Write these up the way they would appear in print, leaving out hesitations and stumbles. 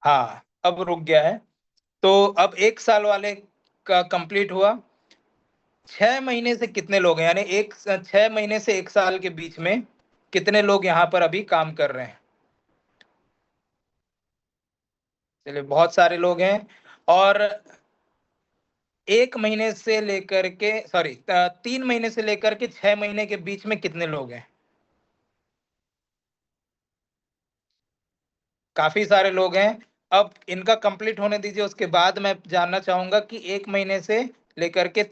हाँ, अब रुक गया है। तो अब 1 साल वाले का कंप्लीट हुआ। 6 महीने से कितने लोग हैं, यानी 6 महीने से 1 साल के बीच में कितने लोग यहाँ पर अभी काम कर रहे हैं? चलिए, बहुत सारे लोग हैं। और 1 महीने से लेकर के, सॉरी, 3 महीने से लेकर के 6 महीने के बीच में कितने लोग हैं? काफी सारे लोग हैं। अब इनका कंप्लीट होने दीजिए, उसके बाद मैं जानना चाहूंगा कि 1 महीने से लेकर के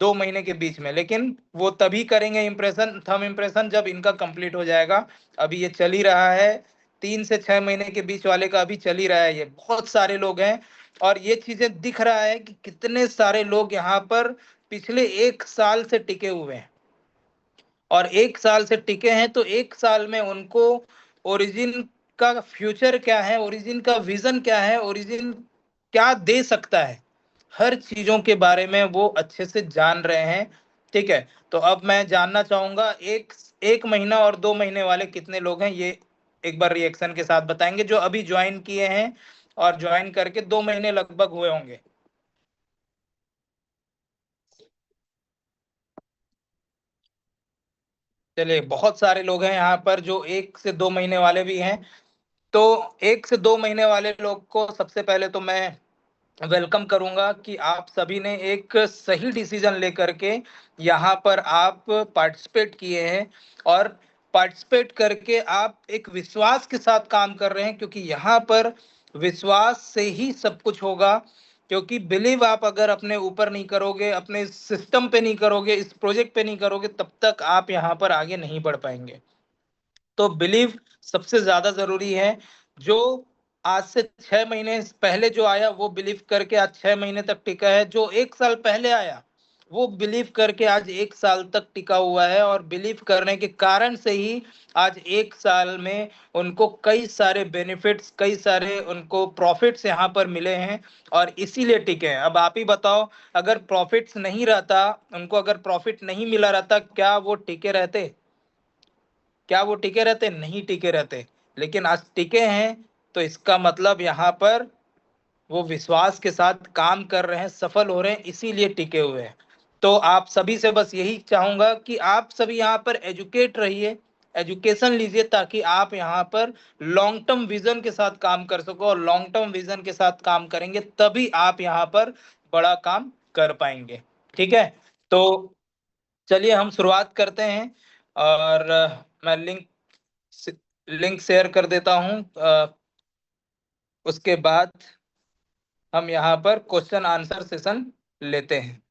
2 महीने के बीच में, लेकिन वो तभी करेंगे इम्प्रेशन, थंब इम्प्रेशन, जब इनका कंप्लीट हो जाएगा। अभी ये चल ही रहा है। 3 से 6 महीने के बीच वाले का अभी चल ही रहा है। ये बहुत सारे लोग हैं। और ये चीजें दिख रहा है कि कितने सारे लोग यहाँ पर पिछले 1 साल से टिके हुए हैं। और 1 साल से टिके हैं तो 1 साल में उनको ओरिजिन का फ्यूचर क्या है, ओरिजिन का विजन क्या है, ओरिजिन क्या दे सकता है, हर चीजों के बारे में वो अच्छे से जान रहे हैं। ठीक है। तो अब मैं जानना चाहूंगा, एक एक महीना और 2 महीने वाले कितने लोग हैं, ये एक बार रिएक्शन के साथ बताएंगे, जो अभी ज्वाइन किए हैं और ज्वाइन करके 2 महीने लगभग हुए होंगे। चलिए, बहुत सारे लोग हैं यहाँ पर जो 1 से 2 महीने वाले भी हैं। तो 1 से 2 महीने वाले लोग को सबसे पहले तो मैं वेलकम करूंगा कि आप सभी ने एक सही डिसीजन लेकर के यहाँ पर आप पार्टिसिपेट किए हैं। और पार्टिसिपेट करके आप एक विश्वास के साथ काम कर रहे हैं, क्योंकि यहाँ पर विश्वास से ही सब कुछ होगा। क्योंकि बिलीव आप अगर अपने ऊपर नहीं करोगे, अपने सिस्टम पे नहीं करोगे, इस प्रोजेक्ट पे नहीं करोगे, तब तक आप यहाँ पर आगे नहीं बढ़ पाएंगे। तो बिलीव सबसे ज्यादा जरूरी है। जो आज से 6 महीने पहले जो आया वो बिलीव करके आज 6 महीने तक टिका है, जो 1 साल पहले आया वो बिलीव करके आज 1 साल तक टिका हुआ है। और बिलीव करने के कारण से ही आज 1 साल में उनको कई सारे बेनिफिट्स, कई सारे उनको प्रॉफिट्स यहाँ पर मिले हैं। और इसीलिए टिके हैं। अब आप ही बताओ, अगर प्रॉफिट्स नहीं रहता, उनको अगर प्रॉफिट नहीं मिला रहता, क्या वो टिके रहते? क्या वो टिके रहते? नहीं टिके रहते। लेकिन आज टिके हैं, तो इसका मतलब यहाँ पर वो विश्वास के साथ काम कर रहे हैं, सफल हो रहे हैं, इसीलिए टिके हुए हैं। तो आप सभी से बस यही चाहूंगा कि आप सभी यहाँ पर एजुकेट रहिए, एजुकेशन लीजिए, ताकि आप यहाँ पर लॉन्ग टर्म विजन के साथ काम कर सको। और लॉन्ग टर्म विजन के साथ काम करेंगे तभी आप यहाँ पर बड़ा काम कर पाएंगे। ठीक है। तो चलिए हम शुरुआत करते हैं। और मैं लिंक शेयर कर देता हूं। उसके बाद हम यहाँ पर क्वेश्चन आंसर सेशन लेते हैं।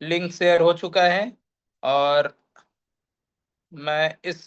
लिंक शेयर हो चुका है। और मैं इस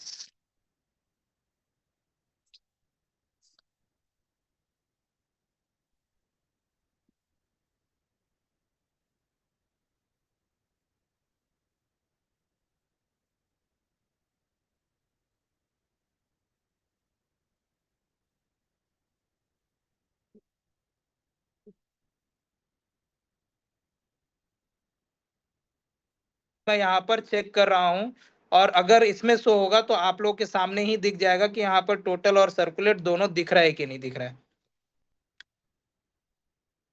मैं यहाँ पर चेक कर रहा हूँ। और अगर इसमें शो होगा तो आप लोग के सामने ही दिख जाएगा कि यहाँ पर टोटल और सर्कुलेट दोनों दिख रहा है कि नहीं दिख रहा है।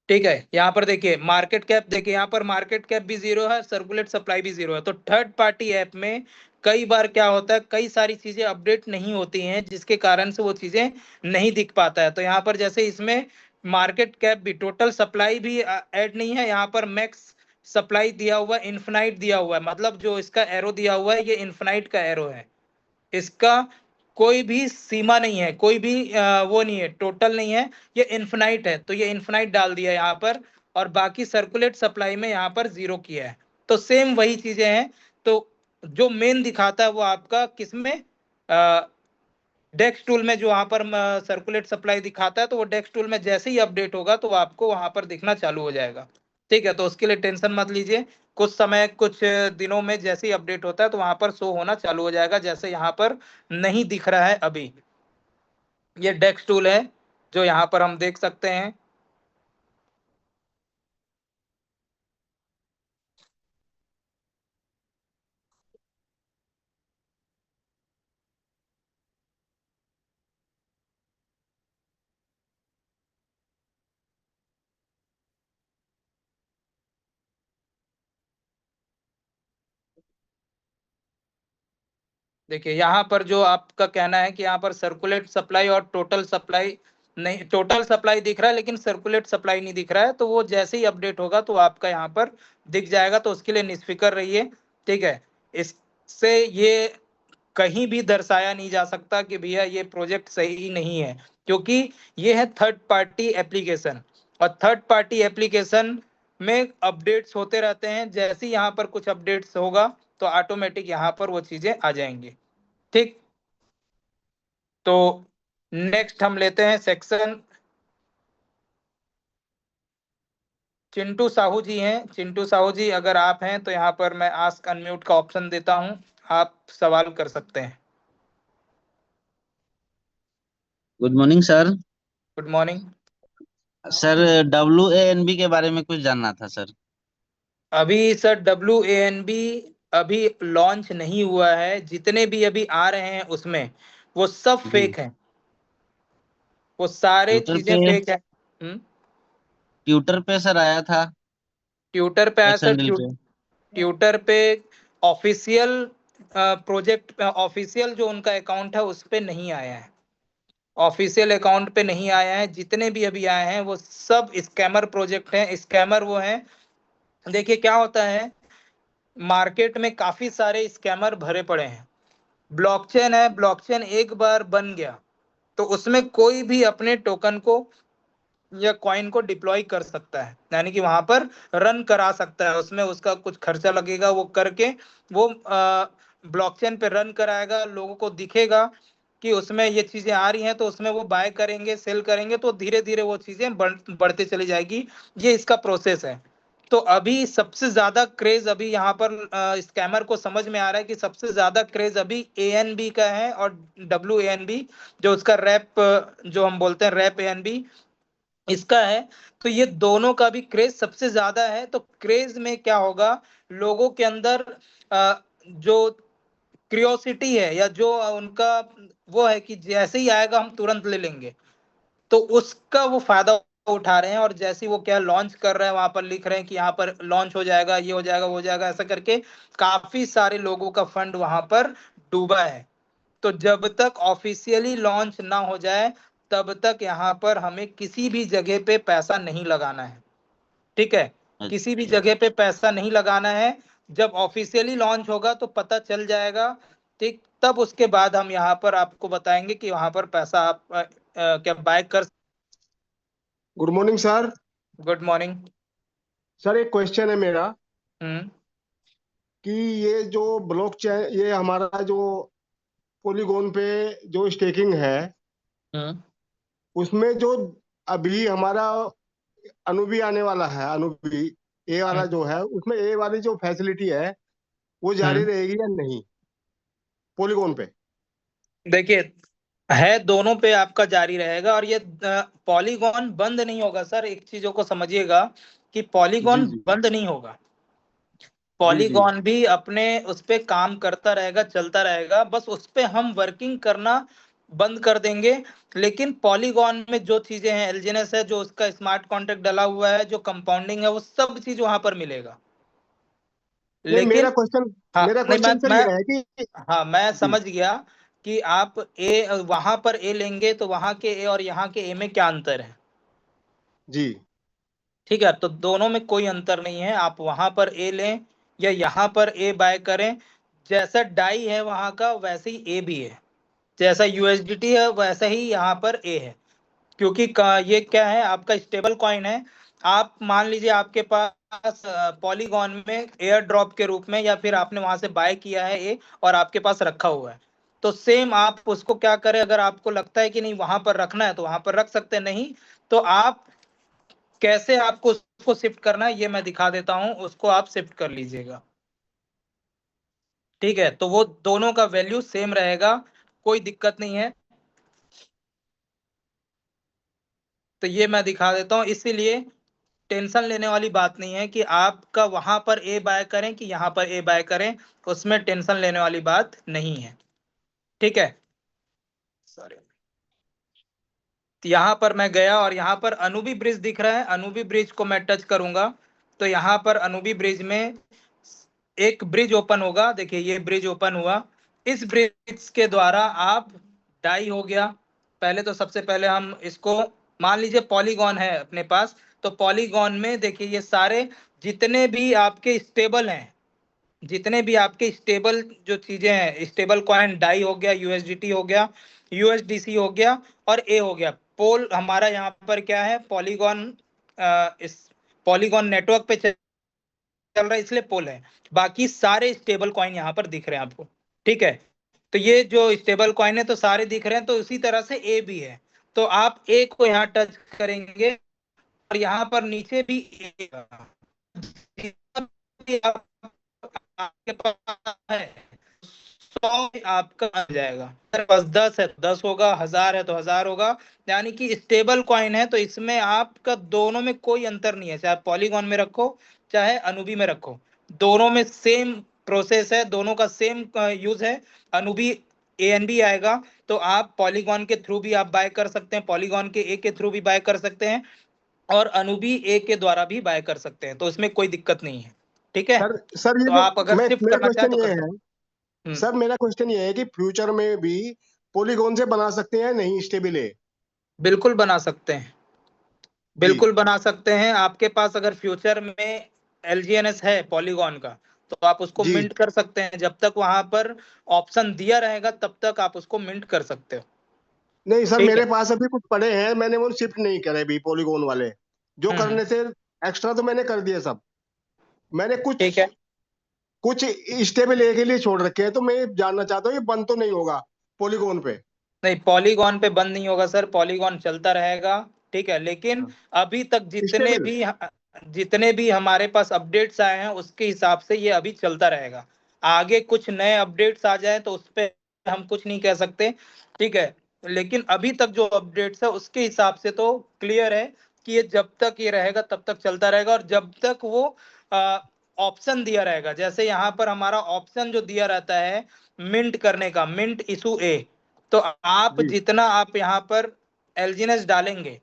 ठीक है। यहाँ पर देखिए मार्केट कैप, देखिए यहाँ पर मार्केट कैप भी जीरो है, सर्कुलेट सप्लाई भी जीरो है। तो थर्ड पार्टी ऐप में कई बार क्या होता है, कई सारी चीजें अपडेट नहीं होती हैं, जिसके कारण से वो चीजें नहीं दिख पाता है। तो यहाँ पर जैसे इसमें मार्केट कैप भी, टोटल सप्लाई भी ऐड नहीं है। यहाँ पर मैक्स सप्लाई दिया हुआ है, इन्फिनाइट दिया हुआ है, मतलब जो इसका एरो दिया हुआ है ये इन्फिनाइट का एरो है। इसका कोई भी सीमा नहीं है, कोई भी वो नहीं है, टोटल नहीं है, ये इन्फिनाइट है। तो ये इन्फिनाइट डाल दिया यहाँ पर। और बाकी सर्कुलेट सप्लाई में यहाँ पर जीरो किया है। तो सेम वही चीजें हैं। तो जो मेन दिखाता है वो आपका किसमें, डेक्स टूल में, जो वहां पर सर्कुलेट सप्लाई दिखाता है, तो वो डेक्स टूल में जैसे ही अपडेट होगा तो वो आपको वहां पर दिखना चालू हो जाएगा। ठीक है। तो उसके लिए टेंशन मत लीजिए। कुछ समय, कुछ दिनों में जैसे ही अपडेट होता है तो वहां पर शो होना चालू हो जाएगा, जैसे यहाँ पर नहीं दिख रहा है अभी। ये डेक्स टूल है जो यहाँ पर हम देख सकते हैं। देखिए यहाँ पर जो आपका कहना है कि यहाँ पर सर्कुलेट सप्लाई और टोटल सप्लाई नहीं, टोटल सप्लाई दिख रहा है लेकिन सर्कुलेट सप्लाई नहीं दिख रहा है, तो वो जैसे ही अपडेट होगा तो आपका यहाँ पर दिख जाएगा, तो उसके लिए निष्फिक्र रहिए। ठीक है, इससे ये कहीं भी दर्शाया नहीं जा सकता कि भैया ये प्रोजेक्ट सही नहीं है, क्योंकि ये है थर्ड पार्टी एप्लीकेशन, और थर्ड पार्टी एप्लीकेशन में अपडेट्स होते रहते हैं। जैसे ही यहाँ पर कुछ अपडेट्स होगा तो ऑटोमेटिक यहाँ पर वो चीजें आ जाएंगी। ठीक, तो नेक्स्ट हम लेते हैं सेक्शन। चिंटू साहू जी हैं, चिंटू साहू जी अगर आप हैं तो यहाँ पर मैं आस्क अनम्यूट का ऑप्शन देता हूँ, आप सवाल कर सकते हैं। Good morning sir. Good morning. Sir WANB के बारे में कुछ जानना था सर। अभी सर WANB अभी लॉन्च नहीं हुआ है, जितने भी अभी आ रहे हैं उसमें वो सब जी। फेक हैं, वो सारे ट्विटर चीजें पे फेक है। ट्विटर पे सर आया था। ट्विटर पे आया सर, एक्सएनडील पे। ट्विटर पे ऑफिशियल प्रोजेक्ट, ऑफिशियल जो उनका अकाउंट है उस पे नहीं आया है, ऑफिशियल अकाउंट पे नहीं आया है। जितने भी अभी आए हैं वो सब स्कैमर प्रोजेक्ट हैं, स्कैमर वो हैं। देखिए क्या होता है, मार्केट में काफी सारे स्कैमर भरे पड़े हैं। ब्लॉकचेन है, ब्लॉकचेन एक बार बन गया तो उसमें कोई भी अपने टोकन को या कॉइन को डिप्लॉय कर सकता है, यानी कि वहां पर रन करा सकता है। उसमें उसका कुछ खर्चा लगेगा, वो करके वो ब्लॉकचेन पे रन कराएगा, लोगों को दिखेगा कि उसमें ये चीजें आ रही हैं, तो उसमें वो बाय करेंगे, सेल करेंगे, तो धीरे धीरे वो चीजें बढ़ते चली जाएगी। ये इसका प्रोसेस है। तो अभी सबसे ज्यादा क्रेज अभी यहाँ पर स्कैमर को समझ में आ रहा है कि सबसे ज्यादा क्रेज अभी ANB का है, और WANB जो उसका रैप, जो हम बोलते हैं रैप ANB, इसका है। तो ये दोनों का भी क्रेज सबसे ज्यादा है। तो क्रेज में क्या होगा, लोगों के अंदर जो क्रियोसिटी है या जो उनका वो है कि जैसे ही आएगा हम तुरंत ले लेंगे, तो उसका वो फायदा उठा रहे हैं। और जैसे ही वो क्या लॉन्च कर रहे हैं, वहां पर लिख रहे हैं कि यहाँ पर लॉन्च हो जाएगा, ये हो जाएगा, वो हो जाएगा, ऐसा करके काफी सारे लोगों का फंड वहां पर डूबा है। तो जब तक ऑफिशियली लॉन्च ना हो जाए तब तक यहाँ पर हमें किसी भी जगह पे पैसा नहीं लगाना है। ठीक है, किसी भी अच्छा। जगह पे पैसा नहीं लगाना है। जब ऑफिशियली लॉन्च होगा तो पता चल जाएगा। ठीक, तब उसके बाद हम यहाँ पर आपको बताएंगे कि वहां पर पैसा आप क्या बाय कर। Good morning sir. Good morning. Sir एक क्वेश्चन है मेरा हम्म। कि ये जो ब्लॉकचेन, ये हमारा जो पॉलीगॉन पे जो स्टेकिंग है, हम्म। उसमें जो अभी हमारा अनुबी आने वाला है, अनुबी ए वाला हम्म। जो है, उसमें ए वाली जो फैसिलिटी है वो जारी हम्म। रहेगी या नहीं पॉलीगॉन पे? देखिए, है दोनों पे आपका जारी रहेगा, और ये पॉलीगॉन बंद नहीं होगा सर। एक चीजों को समझिएगा कि जी पॉलीगॉन जी बंद नहीं होगा। जी जी। पॉलीगॉन भी अपने उस पे काम करता रहेगा, चलता रहेगा, बस उस पे हम वर्किंग करना बंद कर देंगे। लेकिन पॉलीगॉन में जो चीजें हैं, एलजीएनएस है, जो उसका स्मार्ट कॉन्ट्रैक्ट डला हुआ है, जो कंपाउंडिंग है, वो सब चीज वहां पर मिलेगा। नहीं, लेकिन हाँ, मेरा नहीं, क्वेश्चन सर मैं ये है कि हाँ मैं जी समझ गया कि आप वहां पर ए लेंगे तो वहां के ए और यहाँ के ए में क्या अंतर है। जी। ठीक है, तो दोनों में कोई अंतर नहीं है। आप वहां पर ए लें या यहाँ पर ए बाय करें, जैसा डाई है वहां का वैसे ही ए भी है, जैसा यूएसडीटी है वैसा ही यहाँ पर ए है। क्योंकि ये क्या है, आपका स्टेबल कॉइन है। आप मान लीजिए आपके पास पॉलीगॉन में एयर ड्रॉप के रूप में, या फिर आपने वहां से बाय किया है ए और आपके पास रखा हुआ है, तो सेम आप उसको क्या करें, अगर आपको लगता है कि नहीं वहां पर रखना है तो वहां पर रख सकते हैं, नहीं तो आप कैसे आपको उसको शिफ्ट करना है ये मैं दिखा देता हूं, उसको आप शिफ्ट कर लीजिएगा। ठीक है, तो वो दोनों का वैल्यू सेम रहेगा, कोई दिक्कत नहीं है। तो ये मैं दिखा देता हूं, इसीलिए टेंशन लेने वाली बात नहीं है कि आपका वहां पर ए बाय करें कि यहाँ पर ए बाय करें, उसमें टेंशन लेने वाली बात नहीं है। ठीक है, सॉरी। यहाँ पर मैं गया और यहाँ पर अनुबी ब्रिज दिख रहा है, अनुबी ब्रिज को मैं टच करूंगा तो यहाँ पर अनुबी ब्रिज में एक ब्रिज ओपन होगा। देखिए ये ब्रिज ओपन हुआ, इस ब्रिज के द्वारा आप डाई हो गया। पहले तो सबसे पहले हम इसको मान लीजिए पॉलीगॉन है अपने पास, तो पॉलीगॉन में देखिए ये सारे जितने भी आपके स्टेबल हैं, जितने भी आपके स्टेबल जो चीजें हैं, स्टेबल कॉइन डाई हो गया, यूएसडीटी हो गया, यूएसडीसी हो गया और ए हो गया। पोल हमारा यहाँ पर क्या है, पॉलीगॉन, इस पॉलीगॉन नेटवर्क पे चल रहा है इसलिए पोल है। बाकी सारे स्टेबल कॉइन यहाँ पर दिख रहे हैं आपको, ठीक है। तो ये जो स्टेबल कॉइन है तो सारे दिख रहे हैं, तो उसी तरह से ए भी है। तो आप ए को यहाँ टच करेंगे और यहाँ पर नीचे भी ए, आपके पास है 100 आपका आ जाएगा। अगर बस 10 है तो 10 होगा, 1000 है तो 1000 होगा। यानी कि स्टेबल कॉइन है तो इसमें आपका दोनों में कोई अंतर नहीं है, चाहे पॉलीगॉन में रखो चाहे अनुबी में रखो, दोनों में सेम प्रोसेस है, दोनों का सेम यूज है। अनुबी एएनबी आएगा तो आप पॉलीगॉन के थ्रू भी आप बाय कर सकते हैं, पॉलीगॉन के ए के थ्रू भी बाय कर सकते हैं और अनुबी ए के द्वारा भी बाय कर सकते हैं, तो इसमें कोई दिक्कत नहीं है, ठीक है। सर ये तो जो आप अगर मैं शिफ्ट मेरा करना चाहें क्वेश्चन तो ये कर है, सकते हैं। सर मेरा क्वेश्चन ये है कि फ्यूचर में भी पॉलीगॉन से बना सकते हैं नहीं स्टेबल है? बिल्कुल बना सकते हैं, जी बिल्कुल बना सकते हैं। आपके पास अगर फ्यूचर में एलजीएनएस है पॉलीगॉन का तो आप उसको जी। मिंट कर सकते हैं, जब तक वहां पर ऑप्शन दिया रहेगा तब तक आप उसको मिंट कर सकते हो, नहीं सर, ठीक मेरे है। पास अभी कुछ पड़े हैं, मैंने वो शिफ्ट नहीं करे अभी पॉलीगॉन वाले, जो हम्म, करने से एक्स्ट्रा तो मैंने कर दिए सब। मैंने कुछ ठीक है। कुछ स्टेबल ए के लिए छोड़ रखे हैं, तो मैं जानना चाहता हूँ ये बंद तो नहीं होगा पॉलीगॉन पे? नहीं, पॉलीगॉन पे बंद नहीं होगा सर, पॉलीगॉन चलता रहेगा, ठीक है। लेकिन अभी तक स्टेबल। जितने भी हमारे पास अपडेट्स आए हैं उसके हिसाब से ये अभी चलता रहेगा। आगे कुछ नए अपडेट्स आ जाए तो उस पे हम कुछ नहीं कह सकते, ठीक है। लेकिन अभी तक जो अपडेट्स है उसके हिसाब से तो क्लियर है कि ये जब तक ये रहेगा तब तक चलता रहेगा, और जब तक वो ऑप्शन दिया रहेगा, जैसे यहाँ पर हमारा ऑप्शन जो दिया रहता है मिंट करने का, मिंट इशू ए, तो आप जी। जितना आप यहाँ पर एलजीएनएस डालेंगे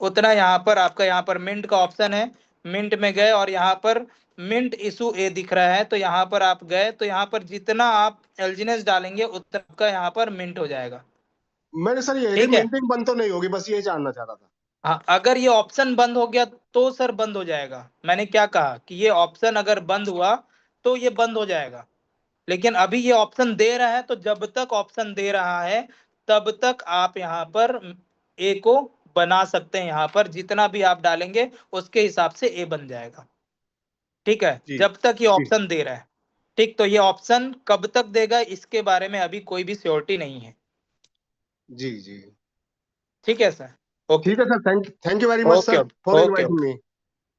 उतना यहाँ पर आपका यहाँ पर मिंट का ऑप्शन है। मिंट में गए और यहाँ पर मिंट इशू ए दिख रहा है, तो यहाँ पर आप गए तो यहाँ पर जितना आप एलजीएनएस डालेंगे उतना आपका यहाँ पर मिंट हो जाएगा, मैंने सर ये है कि ठीक है। मिंटिंग बंद तो नहीं होगी, बस ये जानना चाह रहा था। हाँ, अगर ये ऑप्शन बंद हो गया तो सर बंद हो जाएगा। मैंने क्या कहा कि ये ऑप्शन अगर बंद हुआ तो ये बंद हो जाएगा, लेकिन अभी ये ऑप्शन दे रहा है तो जब तक ऑप्शन दे रहा है तब तक आप यहाँ पर ए को बना सकते हैं, यहाँ पर जितना भी आप डालेंगे उसके हिसाब से ए बन जाएगा, ठीक है, जी जब तक ये जी ऑप्शन दे रहा है। ठीक, तो ये ऑप्शन कब तक देगा इसके बारे में अभी कोई भी श्योरिटी नहीं है, जी जी। ठीक है सर। ओके, ठीक है sir, thank you very much okay, sir for okay, inviting okay, me.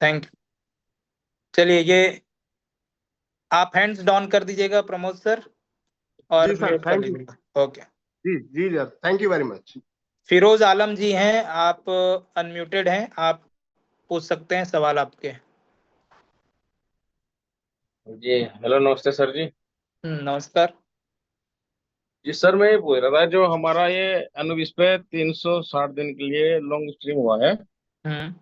Thank you. चलिए ये आप हैंड्स डाउन कर दीजिएगा प्रमोद सर और जी सर, म्यूट कर थैंक यू। लीजिएगा, ओके। जी जी sir, thank you very much. Feroz Alam ji हैं, आप अनम्यूटेड हैं, आप पूछ सकते हैं सवाल आपके। जी हेलो, नमस्ते सर जी। नमस्कार। जी सर, मैं ये पूछ रहा था, जो हमारा ये अनुविस पे 360 दिन के लिए लॉन्ग स्ट्रीम हुआ है, हम्म,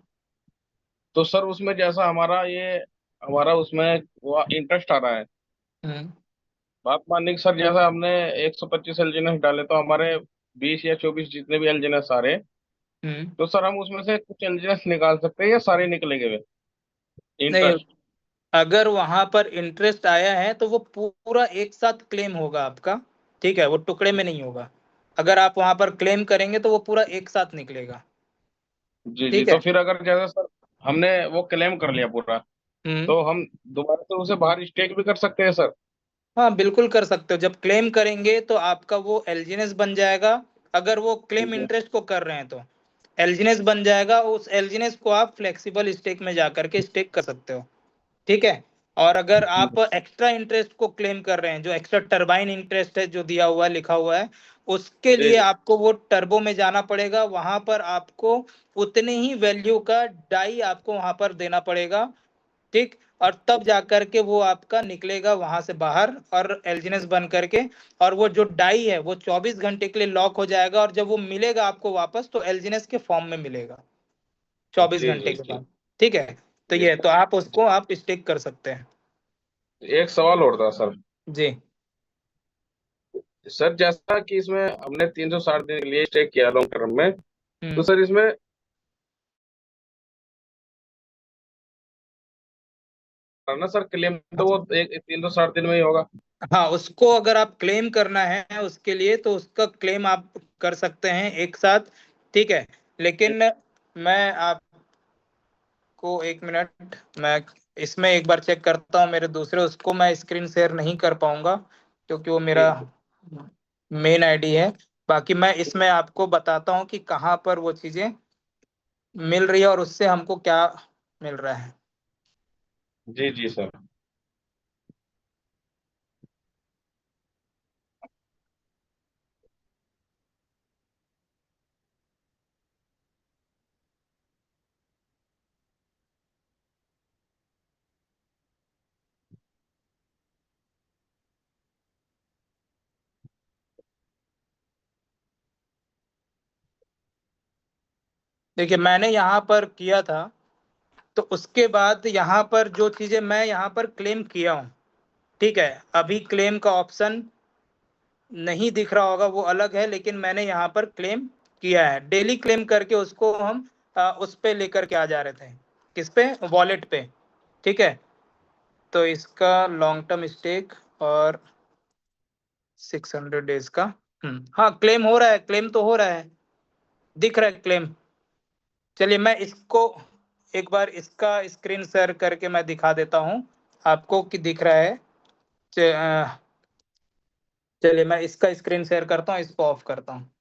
तो सर उसमें जैसा हमारा उसमें वो इंटरेस्ट आ रहा है। हम्म, बात मानने की सर, जैसा हमने 125 एलजीएनएस डाले तो हमारे 20 या 24 जितने भी एलजीएनएस आ रहे, हम्म। तो सर हम उसमें से कुछ एलजीएनएस निकाल सकते हैं या सारे निकलेंगे वे नहीं, इंटरेस्ट? अगर वहां पर इंटरेस्ट आया है तो वो पूरा एक साथ क्लेम होगा आपका, ठीक है, वो टुकड़े में नहीं होगा। अगर आप वहां पर क्लेम करेंगे तो वो पूरा एक साथ निकलेगा, जी जी, ठीक तो है। फिर अगर जैसा सर हमने वो क्लेम कर लिया पूरा, हम्म, तो हम दोबारा से उसे बाहर स्टेक भी कर सकते हैं सर? हाँ बिल्कुल कर सकते हो, जब क्लेम करेंगे तो आपका वो एलजीएनएस बन जाएगा। अगर वो क्लेम ठीक है। इंटरेस्ट को कर रहे हैं तो एलजीएनएस बन जाएगा, उस एलजीएनएस को आप फ्लेक्सिबल स्टेक में जाकर के स्टेक कर सकते हो, ठीक है। और अगर आप एक्स्ट्रा इंटरेस्ट को क्लेम कर रहे हैं, जो एक्स्ट्रा टर्बाइन इंटरेस्ट है जो दिया हुआ है लिखा हुआ है, उसके जी लिए जी। आपको वो टर्बो में जाना पड़ेगा, वहां पर आपको उतने ही वैल्यू का डाई आपको वहां पर देना पड़ेगा, ठीक। और तब जाकर के वो आपका निकलेगा वहां से बाहर और एलजीएनएस बन करके, और वो जो डाई है वो 24 घंटे के लिए लॉक हो जाएगा, और जब वो मिलेगा आपको वापस तो एलजीएनएस के फॉर्म में मिलेगा 24 जी घंटे जी के जी बाद, ठीक है। तो जी। ये तो आप उसको आप स्टेक कर सकते हैं। एक सवाल और था सर। जी। सर जैसा कि इसमें हमने 360 दिन के लिए स्टे किया लॉन्ग टर्म में, तो सर इसमें ना सर क्लेम तो वो एक 360 दिन में ही होगा। हाँ, उसको अगर आप क्लेम करना है उसके लिए तो उसका क्लेम आप कर सकते हैं एक साथ, ठीक है। लेकिन मैं आपको एक मिनट, मैं इसमें एक बार चेक करता हूँ, मेरे दूसरे उसको मैं स्क्रीन शेयर नहीं कर पाऊंगा क्योंकि वो मेरा मेन आईडी है। बाकी मैं इसमें आपको बताता हूँ कि कहाँ पर वो चीजें मिल रही है और उससे हमको क्या मिल रहा है। जी जी सर। देखिए, मैंने यहाँ पर किया था, तो उसके बाद यहाँ पर जो चीजें मैं यहाँ पर क्लेम किया हूँ, ठीक है। अभी क्लेम का ऑप्शन नहीं दिख रहा होगा, वो अलग है, लेकिन मैंने यहाँ पर क्लेम किया है। डेली क्लेम करके उसको हम उस पे लेकर के आ जा रहे थे, किस पे, वॉलेट पे, ठीक है। तो इसका लॉन्ग टर्म स्टेक और 600 डेज का, हाँ क्लेम हो रहा है, क्लेम तो हो रहा है, दिख रहा है क्लेम। चलिए मैं इसको एक बार इसका स्क्रीन शेयर करके मैं दिखा देता हूँ आपको कि दिख रहा है। चलिए मैं इसका स्क्रीन शेयर करता हूँ, इसको ऑफ करता हूँ।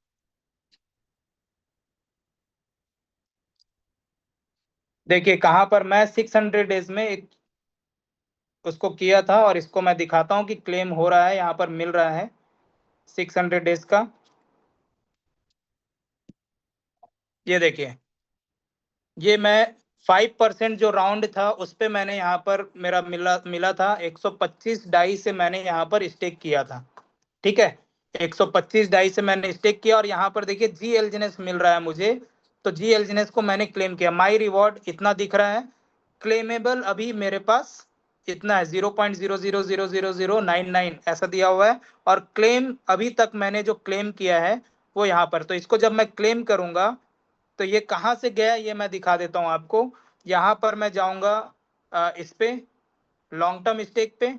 देखिए कहाँ पर मैं 600 डेज में एक उसको किया था, और इसको मैं दिखाता हूँ कि क्लेम हो रहा है, यहाँ पर मिल रहा है 600 डेज का। ये देखिए, ये मैं 5% जो राउंड था उस पे मैंने यहाँ पर मेरा मिला था 125 डाई से मैंने यहाँ पर स्टेक किया था, ठीक है। 125 डाई से मैंने स्टेक किया और यहाँ पर देखिए जी एलजीनेस मिल रहा है मुझे। तो जी एलजीनेस को मैंने क्लेम किया, माई रिवॉर्ड इतना दिख रहा है, क्लेमेबल अभी मेरे पास इतना है 0.000099 ऐसा दिया हुआ है। और क्लेम अभी तक मैंने जो क्लेम किया है वो यहाँ पर, तो इसको जब मैं क्लेम करूंगा तो ये कहाँ से गया ये मैं दिखा देता हूँ आपको। यहाँ पर मैं जाऊंगा इस पे लॉन्ग टर्म स्टेक पे,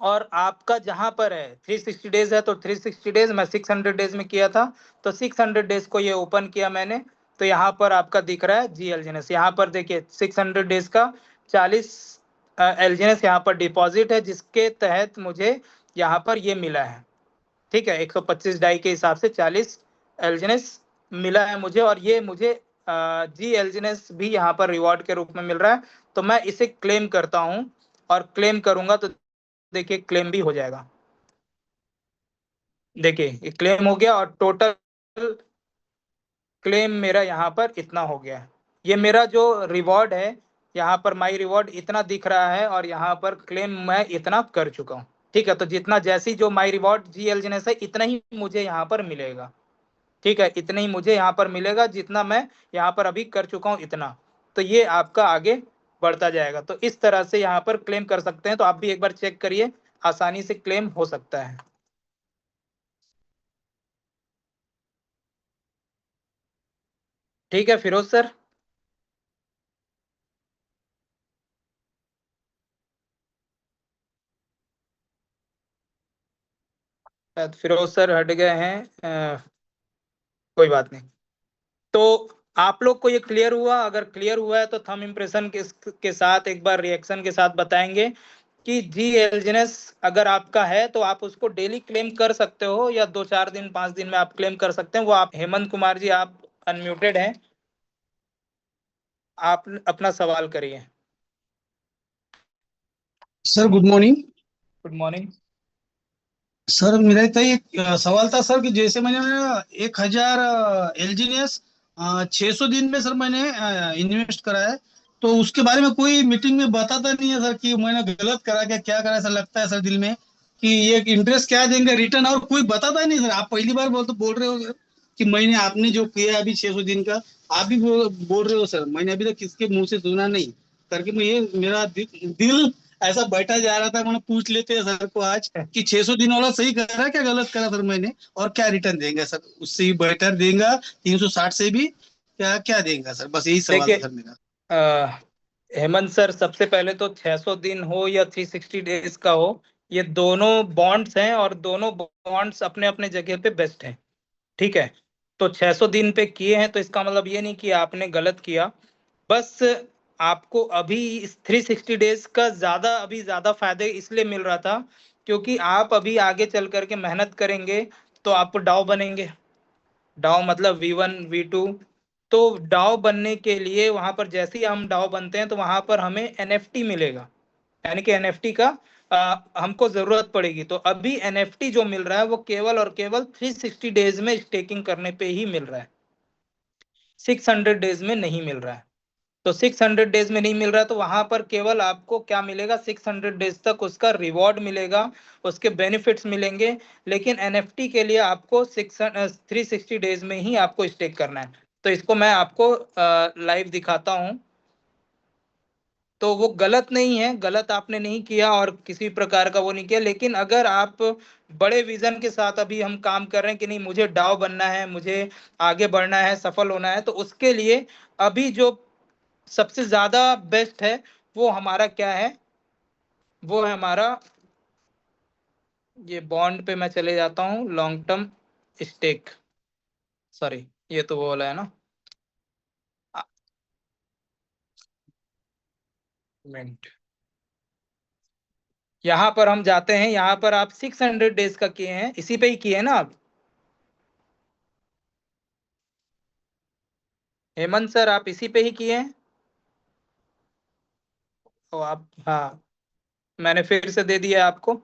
और आपका जहां पर है 360 डेज है, तो 360 डेज मैं 600 डेज में किया था, तो 600 डेज को ये ओपन किया मैंने। तो यहाँ पर आपका दिख रहा है जी एलजीनेस, यहाँ पर देखिए 600 डेज का 40 एलजीनेस यहाँ पर डिपॉजिट है, जिसके तहत मुझे यहाँ पर ये मिला है, ठीक है। 125 डाई के हिसाब से 40 एलजीनेस मिला है मुझे, और ये मुझे जी एलजीनेस भी यहाँ पर रिवॉर्ड के रूप में मिल रहा है। तो मैं इसे क्लेम करता हूँ, और क्लेम करूंगा तो देखिए क्लेम भी हो जाएगा। देखिए ये क्लेम हो गया, और टोटल क्लेम मेरा यहाँ पर इतना हो गया है। ये मेरा जो रिवॉर्ड है, यहाँ पर माई रिवॉर्ड इतना दिख रहा है, और यहाँ पर क्लेम मैं इतना कर चुका हूँ, ठीक है। तो जितना जैसी जो माई रिवॉर्ड जी एलजीनेस है इतना ही मुझे यहाँ पर मिलेगा, ठीक है। इतना ही मुझे यहाँ पर मिलेगा जितना मैं यहाँ पर अभी कर चुका हूँ इतना। तो ये आपका आगे बढ़ता जाएगा। तो इस तरह से यहाँ पर क्लेम कर सकते हैं, तो आप भी एक बार चेक करिए, आसानी से क्लेम हो सकता है। ठीक है फिरोज सर। शायद फिरोज सर हट गए हैं, कोई बात नहीं। तो आप लोग को ये क्लियर हुआ? अगर क्लियर हुआ है तो थंब इम्प्रेशन के साथ एक बार रिएक्शन के साथ बताएंगे कि जी एलजीनेस अगर आपका है तो आप उसको डेली क्लेम कर सकते हो, या 2-4 दिन 5 दिन में आप क्लेम कर सकते हैं। वो आप हेमंत कुमार जी, आप अनम्यूटेड हैं, आप अपना सवाल करिए। Sir good morning. Good morning. Sir मेरा तो एक सवाल था सर कि जैसे मैंने 1,000 एलजीनियस 600 दिन में सर मैंने इन्वेस्ट करा है, तो उसके बारे में कोई मीटिंग में बताता नहीं है सर कि मैंने गलत करा क्या करा। सर लगता है सर दिल में कि ये इंटरेस्ट क्या देंगे रिटर्न, और कोई बताता ही नहीं सर। आप पहली बार बोल रहे हो सर कि मैंने आपने जो किया अभी 600 दिन का, आप भी बोल रहे हो सर। मैंने अभी तक किसके मुंह से सुना नहीं करके मैं ये मेरा दिल ऐसा बैठा जा रहा था, मैंने पूछ लेते हैं सर को आज कि 600 दिन वाला सही करा क्या गलत करा सर मैंने, और क्या रिटर्न देंगे सर, उससे भी बेटर देगा 360 से भी, क्या क्या देगा सर, बस यही सवाल था देखिए सर मेरा। हेमंत सर, सबसे पहले तो 600 दिन हो या 360 डेज का हो, ये दोनों बॉन्ड्स हैं और दोनों बॉन्ड्स अपने अपने जगह पे बेस्ट हैं। ठीक है, तो 600 दिन पे किए हैं तो इसका मतलब ये नहीं कि आपने गलत किया, बस आपको अभी इस 360 डेज का ज्यादा फायदे इसलिए मिल रहा था क्योंकि आप अभी आगे चल करके मेहनत करेंगे तो आप डाउ बनेंगे। डाउ मतलब V1 V2। तो डाउ बनने के लिए वहां पर जैसे ही हम डाउ बनते हैं तो वहां पर हमें एनएफटी मिलेगा, यानी कि एनएफटी का हमको जरूरत पड़ेगी। तो अभी एनएफटी जो मिल रहा है वो केवल और केवल 360 डेज में स्टेकिंग करने पे ही मिल रहा है, 600 डेज में नहीं मिल रहा है। तो 600 डेज में नहीं मिल रहा है तो वहां पर केवल आपको क्या मिलेगा, 600 डेज तक उसका रिवॉर्ड मिलेगा, उसके बेनिफिट्स मिलेंगे। लेकिन एनएफटी के लिए आपको 360 डेज में ही आपको स्टेक करना है। तो इसको मैं आपको लाइव दिखाता हूं। तो वो गलत नहीं है, गलत आपने नहीं किया और किसी प्रकार का वो नहीं किया, लेकिन अगर आप बड़े विजन के साथ अभी हम काम कर रहे हैं कि नहीं मुझे डाव बनना है, मुझे आगे बढ़ना है, सफल होना है, तो उसके लिए अभी जो सबसे ज्यादा बेस्ट है वो हमारा क्या है, वो है हमारा ये बॉन्ड पे मैं चले जाता हूँ, लॉन्ग टर्म स्टेक, सॉरी ये तो वो वाला है ना, मिनट। यहाँ पर हम जाते हैं, यहाँ पर आप 600 डेज का किए हैं, इसी पे ही किए हैं ना आप हेमंत सर, आप इसी पे ही किए हैं। तो आप, हाँ मैंने फिर से दे दिया आपको।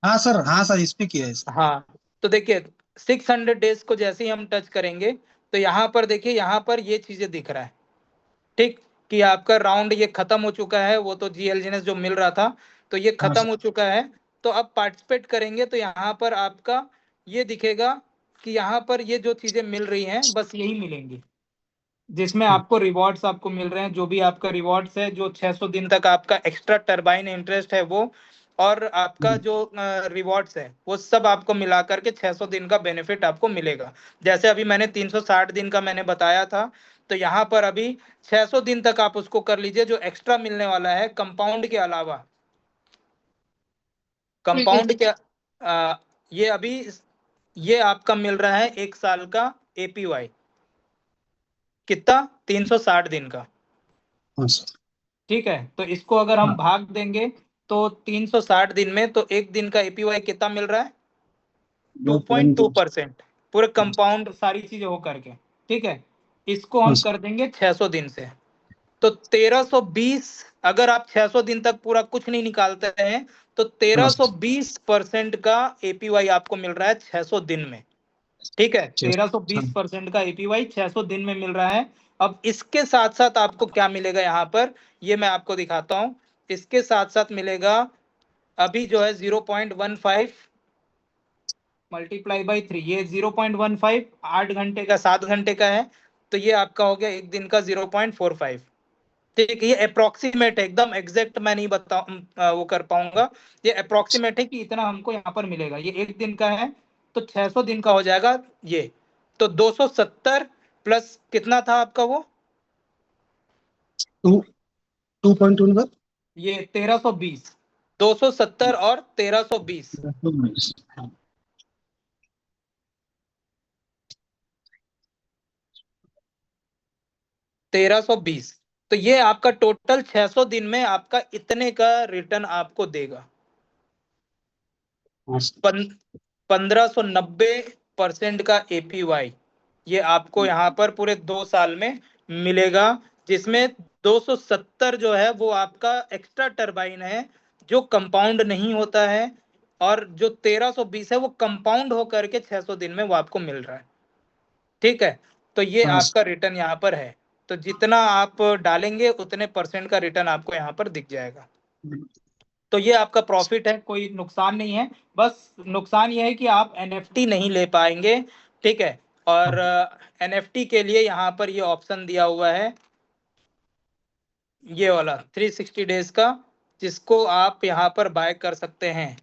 हाँ सर इस पे किया है सर। हाँ, तो देखिए 600 डेज को जैसे ही हम टच करेंगे तो यहाँ पर देखिए, यहाँ पर ये चीजें दिख रहा है, ठीक, कि आपका राउंड ये खत्म हो चुका है, वो तो जीएलजीएनएस जो मिल रहा था तो ये हाँ खत्म सर। हो चुका है। तो अब पार्टिसिपेट करेंगे तो यहाँ पर आपका ये दिखेगा कि यहाँ पर ये जो चीजें मिल रही हैं बस यही मिलेंगी, जिसमें आपको रिवॉर्ड्स आपको मिल रहे हैं, जो भी आपका रिवॉर्ड्स है, जो 600 दिन तक आपका एक्स्ट्रा टर्बाइन इंटरेस्ट है वो, और आपका जो रिवॉर्ड्स है वो सब आपको मिला करके 600 दिन का बेनिफिट आपको मिलेगा। जैसे अभी मैंने 360 दिन का मैंने बताया था, तो यहाँ पर अभी 600 दिन तक आप उसको कर लीजिए, जो एक्स्ट्रा मिलने वाला है कंपाउंड के अलावा, कंपाउंड के ये अभी ये आपका मिल रहा है 1 साल का एपीवाई, कितना, 360 दिन का। हाँ सर। ठीक है, तो इसको अगर हम हाँ भाग देंगे तो 360 दिन में तो एक दिन का एपीवाई कितना मिल रहा है, 2.2। 2.2%, पूरे कंपाउंड सारी चीजें हो करके। ठीक है, इसको हाँ हम सर। कर देंगे 600 दिन से, तो 1320। अगर आप 600 दिन तक पूरा कुछ नहीं निकालते हैं तो हाँ सर। 1320% का एपीवाई आपको मिल रहा है 600 दिन में। ठीक है, हाँ 1320% का एपीवाई 600 दिन में मिल रहा है। अब इसके साथ साथ आपको क्या मिलेगा यहाँ पर, ये मैं आपको दिखाता हूं। इसके साथ साथ मिलेगा अभी जो है 0.15 मल्टीप्लाई बाई 3, ये 0.15 8 घंटे का 7 घंटे का है, तो ये आपका हो गया एक दिन का 0.45। ठीक है, ये अप्रोक्सीमेट है, एकदम एग्जैक्ट मैं नहीं वो कर पाऊंगा, ये अप्रोक्सीमेट है कि इतना हमको यहाँ पर मिलेगा, ये एक दिन का है। तो 600 दिन का हो जाएगा ये, तो 270 प्लस कितना था आपका वो, 2.1 ये 1320, 270 और 1320, 1320। तो ये आपका टोटल 600 दिन में आपका इतने का रिटर्न आपको देगा, 1590% का एपीवाई ये आपको यहाँ पर पूरे 2 साल में मिलेगा, जिसमें 270 जो है वो आपका एक्स्ट्रा टरबाइन है जो कंपाउंड नहीं होता है, और जो 1320 है वो कंपाउंड होकर के 600 दिन में वो आपको मिल रहा है। ठीक है, तो ये आपका रिटर्न यहाँ पर है, तो जितना आप डालेंगे उतने परसेंट का रिटर्न आपको यहाँ पर दिख जाएगा। तो ये आपका प्रॉफिट है, कोई नुकसान नहीं है, बस नुकसान ये है कि आप एनएफटी नहीं ले पाएंगे। ठीक है, और एनएफटी के लिए यहाँ पर ये ऑप्शन दिया हुआ है, ये वाला 360 डेज का, जिसको आप यहाँ पर बाय कर सकते हैं।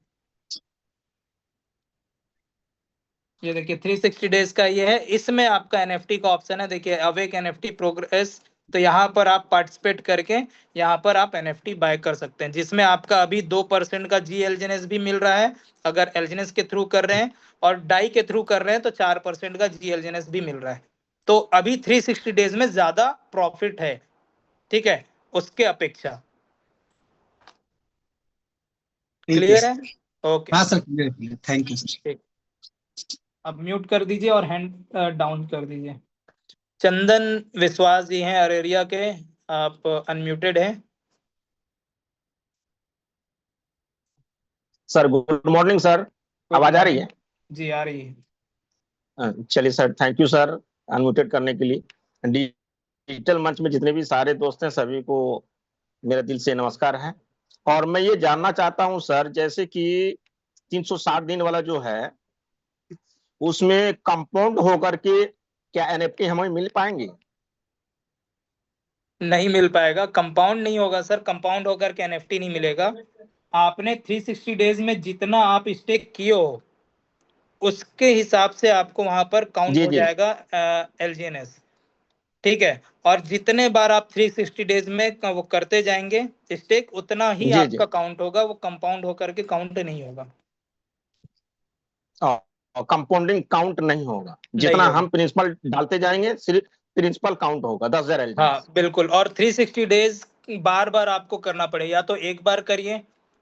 ये देखिए 360 डेज का ये है, इसमें आपका एनएफटी का ऑप्शन है। देखिए अवेक एनएफटी प्रोग्रेस, तो यहाँ पर आप पार्टिसिपेट करके यहाँ पर आप एनएफटी बाय कर सकते हैं, जिसमें आपका अभी 2% का जी एलजीएनएस भी मिल रहा है अगर एलजीएनएस के थ्रू कर रहे हैं, और डाई के थ्रू कर रहे हैं तो 4% का जी एलजीएनएस भी मिल रहा है। तो अभी 360 डेज में ज्यादा प्रॉफिट है, ठीक है, उसके अपेक्षा। ठीक क्लियर है है? ओके, हाँ sir, clear, thank you sir. ठीक। अब म्यूट कर दीजिए और हैंड डाउन कर दीजिए। चंदन विश्वास जी हैं अरेरिया के, आप अनम्यूटेड हैं। सर गुड मॉर्निंग सर, आवाज आ रही है? जी आ रही है। चलिए sir, thank you sir unmuted करने के लिए। डिजिटल मंच में जितने भी सारे दोस्त हैं सभी को मेरे दिल से नमस्कार है। और मैं ये जानना चाहता हूं सर, जैसे कि 360 दिन वाला जो है उसमें कंपाउंड होकर के क्या एनएफटी हमें मिल पाएंगे? नहीं मिल पाएगा, कंपाउंड नहीं होगा सर, कंपाउंड होकर के एनएफटी नहीं मिलेगा। आपने 360 डेज में जितना आप स्टेक किए हो उसके हिसाब से आपको वहां पर काउंट जी हो जी जाएगा एलजीएनएस, ठीक है। और जितने बार आप 360 डेज में वो करते जाएंगे स्टेक, उतना ही जी जी। आपका काउंट होगा, वो कंपाउंड होकर के काउंट नहीं होगा। कंपाउंडिंग काउंट नहीं होगा, नहीं जितना होगा, हम प्रिंसिपल डालते जाएंगे सिर्फ प्रिंसिपल काउंट होगा 10,000 हाँ एलजीएस। बिल्कुल। और 360 डेज बार बार आपको करना पड़ेगा, या तो एक बार करिए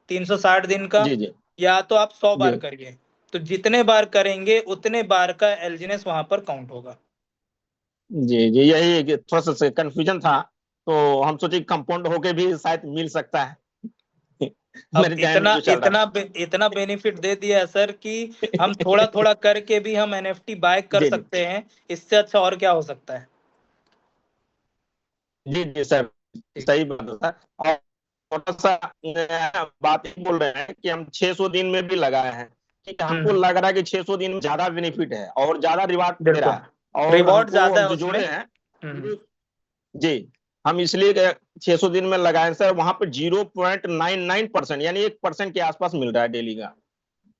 360 दिन का, जी जी या तो आप 100 जी बार करिए। तो जितने बार करेंगे उतने बार का एलजीएनएस वहां पर काउंट होगा। जी जी, यही कि थोड़ा सा कंफ्यूजन था, तो हम सोचे कंपाउंड होके भी शायद मिल सकता है। अब मेरे जहन में इतना जो चल रहा इतना बेनिफिट दे दिया है सर कि हम थोड़ा थोड़ा करके भी हम एनएफटी बाय कर जी जी सकते हैं। इससे अच्छा और क्या हो सकता है? जी जी सर, ठीक। सही बात है सर। और थोड़ा सा बात ये बोल रहे हैं कि हम 600 दिन में भी लगाए हैं, कि हमको हम्म, लग रहा है कि 600 दिन में ज्यादा बेनिफिट है और ज्यादा रिवार्ड दे रहा बिल्कुल, है, और रिवॉर्ड हमको ज्यादा हम है जो उसमें। जोड़े हैं हम्म, जी, हम इसलिए 600 दिन में लगाए सर, वहां पे 0.99% यानी 1% के आसपास मिल रहा है डेली का,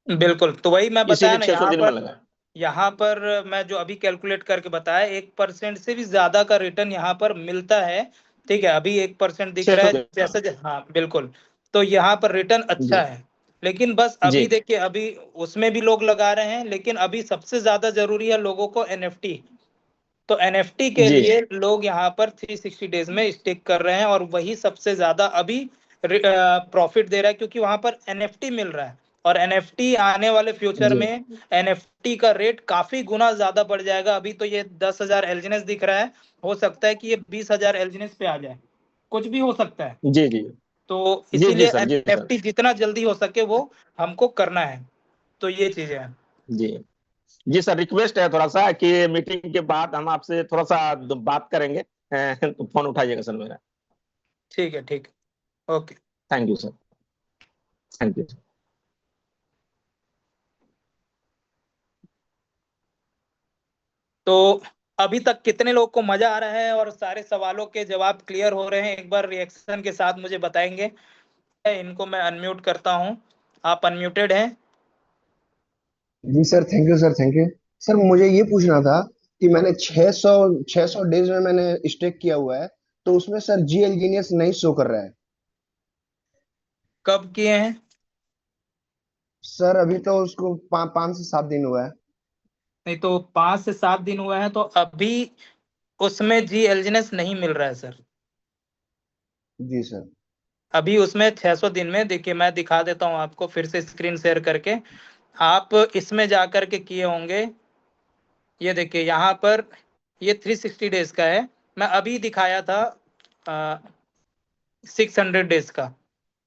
बिल्कुल। तो वही मैं बताया इसीलिए ना 600 दिन में लगाए। यहाँ पर मैं जो अभी कैलकुलेट करके बताया, 1% से भी ज्यादा का रिटर्न यहाँ पर मिलता है, ठीक है। अभी 1% दिख रहा 600 है दिन का। जैसे हाँ बिल्कुल। तो यहाँ पर रिटर्न अच्छा जी है, लेकिन बस जी अभी देखिए, अभी उसमें भी लोग लगा रहे हैं, लेकिन अभी सबसे ज्यादा जरूरी है लोगों को एनएफटी। तो एनएफटी के जी लिए लोग यहाँ पर 360 डेज में स्टिक कर रहे हैं, और वही सबसे ज्यादा अभी प्रॉफिट दे रहा है, क्योंकि वहां पर एनएफटी मिल रहा है। और एनएफटी आने वाले फ्यूचर जी में एनएफटी का रेट काफी गुना ज्यादा बढ़ जाएगा। अभी तो ये 10,000 एलजीएनएस दिख रहा है, हो सकता है कि ये 20,000 एलजीएनएस पे आ जाए, कुछ भी हो सकता है। जी जी तो जी जी इसीलिए सर, जी सर, एनएफटी जितना जल्दी हो सके वो हमको करना है। तो ये चीजें हैं। जी जी सर। रिक्वेस्ट है थोड़ा सा कि मीटिंग के बाद हम आपसे थोड़ा सा बात करेंगे, तो फोन उठाइएगा सर मेरा। ठीक है, ठीक है, okay. Thank you sir, thank you. तो अभी तक कितने लोग को मजा आ रहा है और सारे सवालों के जवाब क्लियर हो रहे हैं, एक बार रिएक्शन के साथ मुझे बताएंगे। इनको मैं अनम्यूट करता हूं, आप अनम्यूटेड हैं। जी sir, thank you sir, thank you. Sir मुझे ये पूछना था कि मैंने 600 डेज में मैंने स्टेक किया हुआ है, तो उसमें सर जीएल जीनियस नहीं शो कर रहा है। कब किए हैं? सर अभी तो उसको 5 से 7 दिन हुआ है। नहीं तो 5 से 7 दिन हुआ है, तो अभी उसमें जी एलजीनेस नहीं मिल रहा है सर। जी सर। अभी उसमें 600 दिन में, देखिए मैं दिखा देता हूं आपको फिर से स्क्रीन शेयर करके। आप इसमें जाकर के किए होंगे, ये देखिए यहाँ पर, ये 360 डेज का है, मैं अभी दिखाया था 600 डेज का।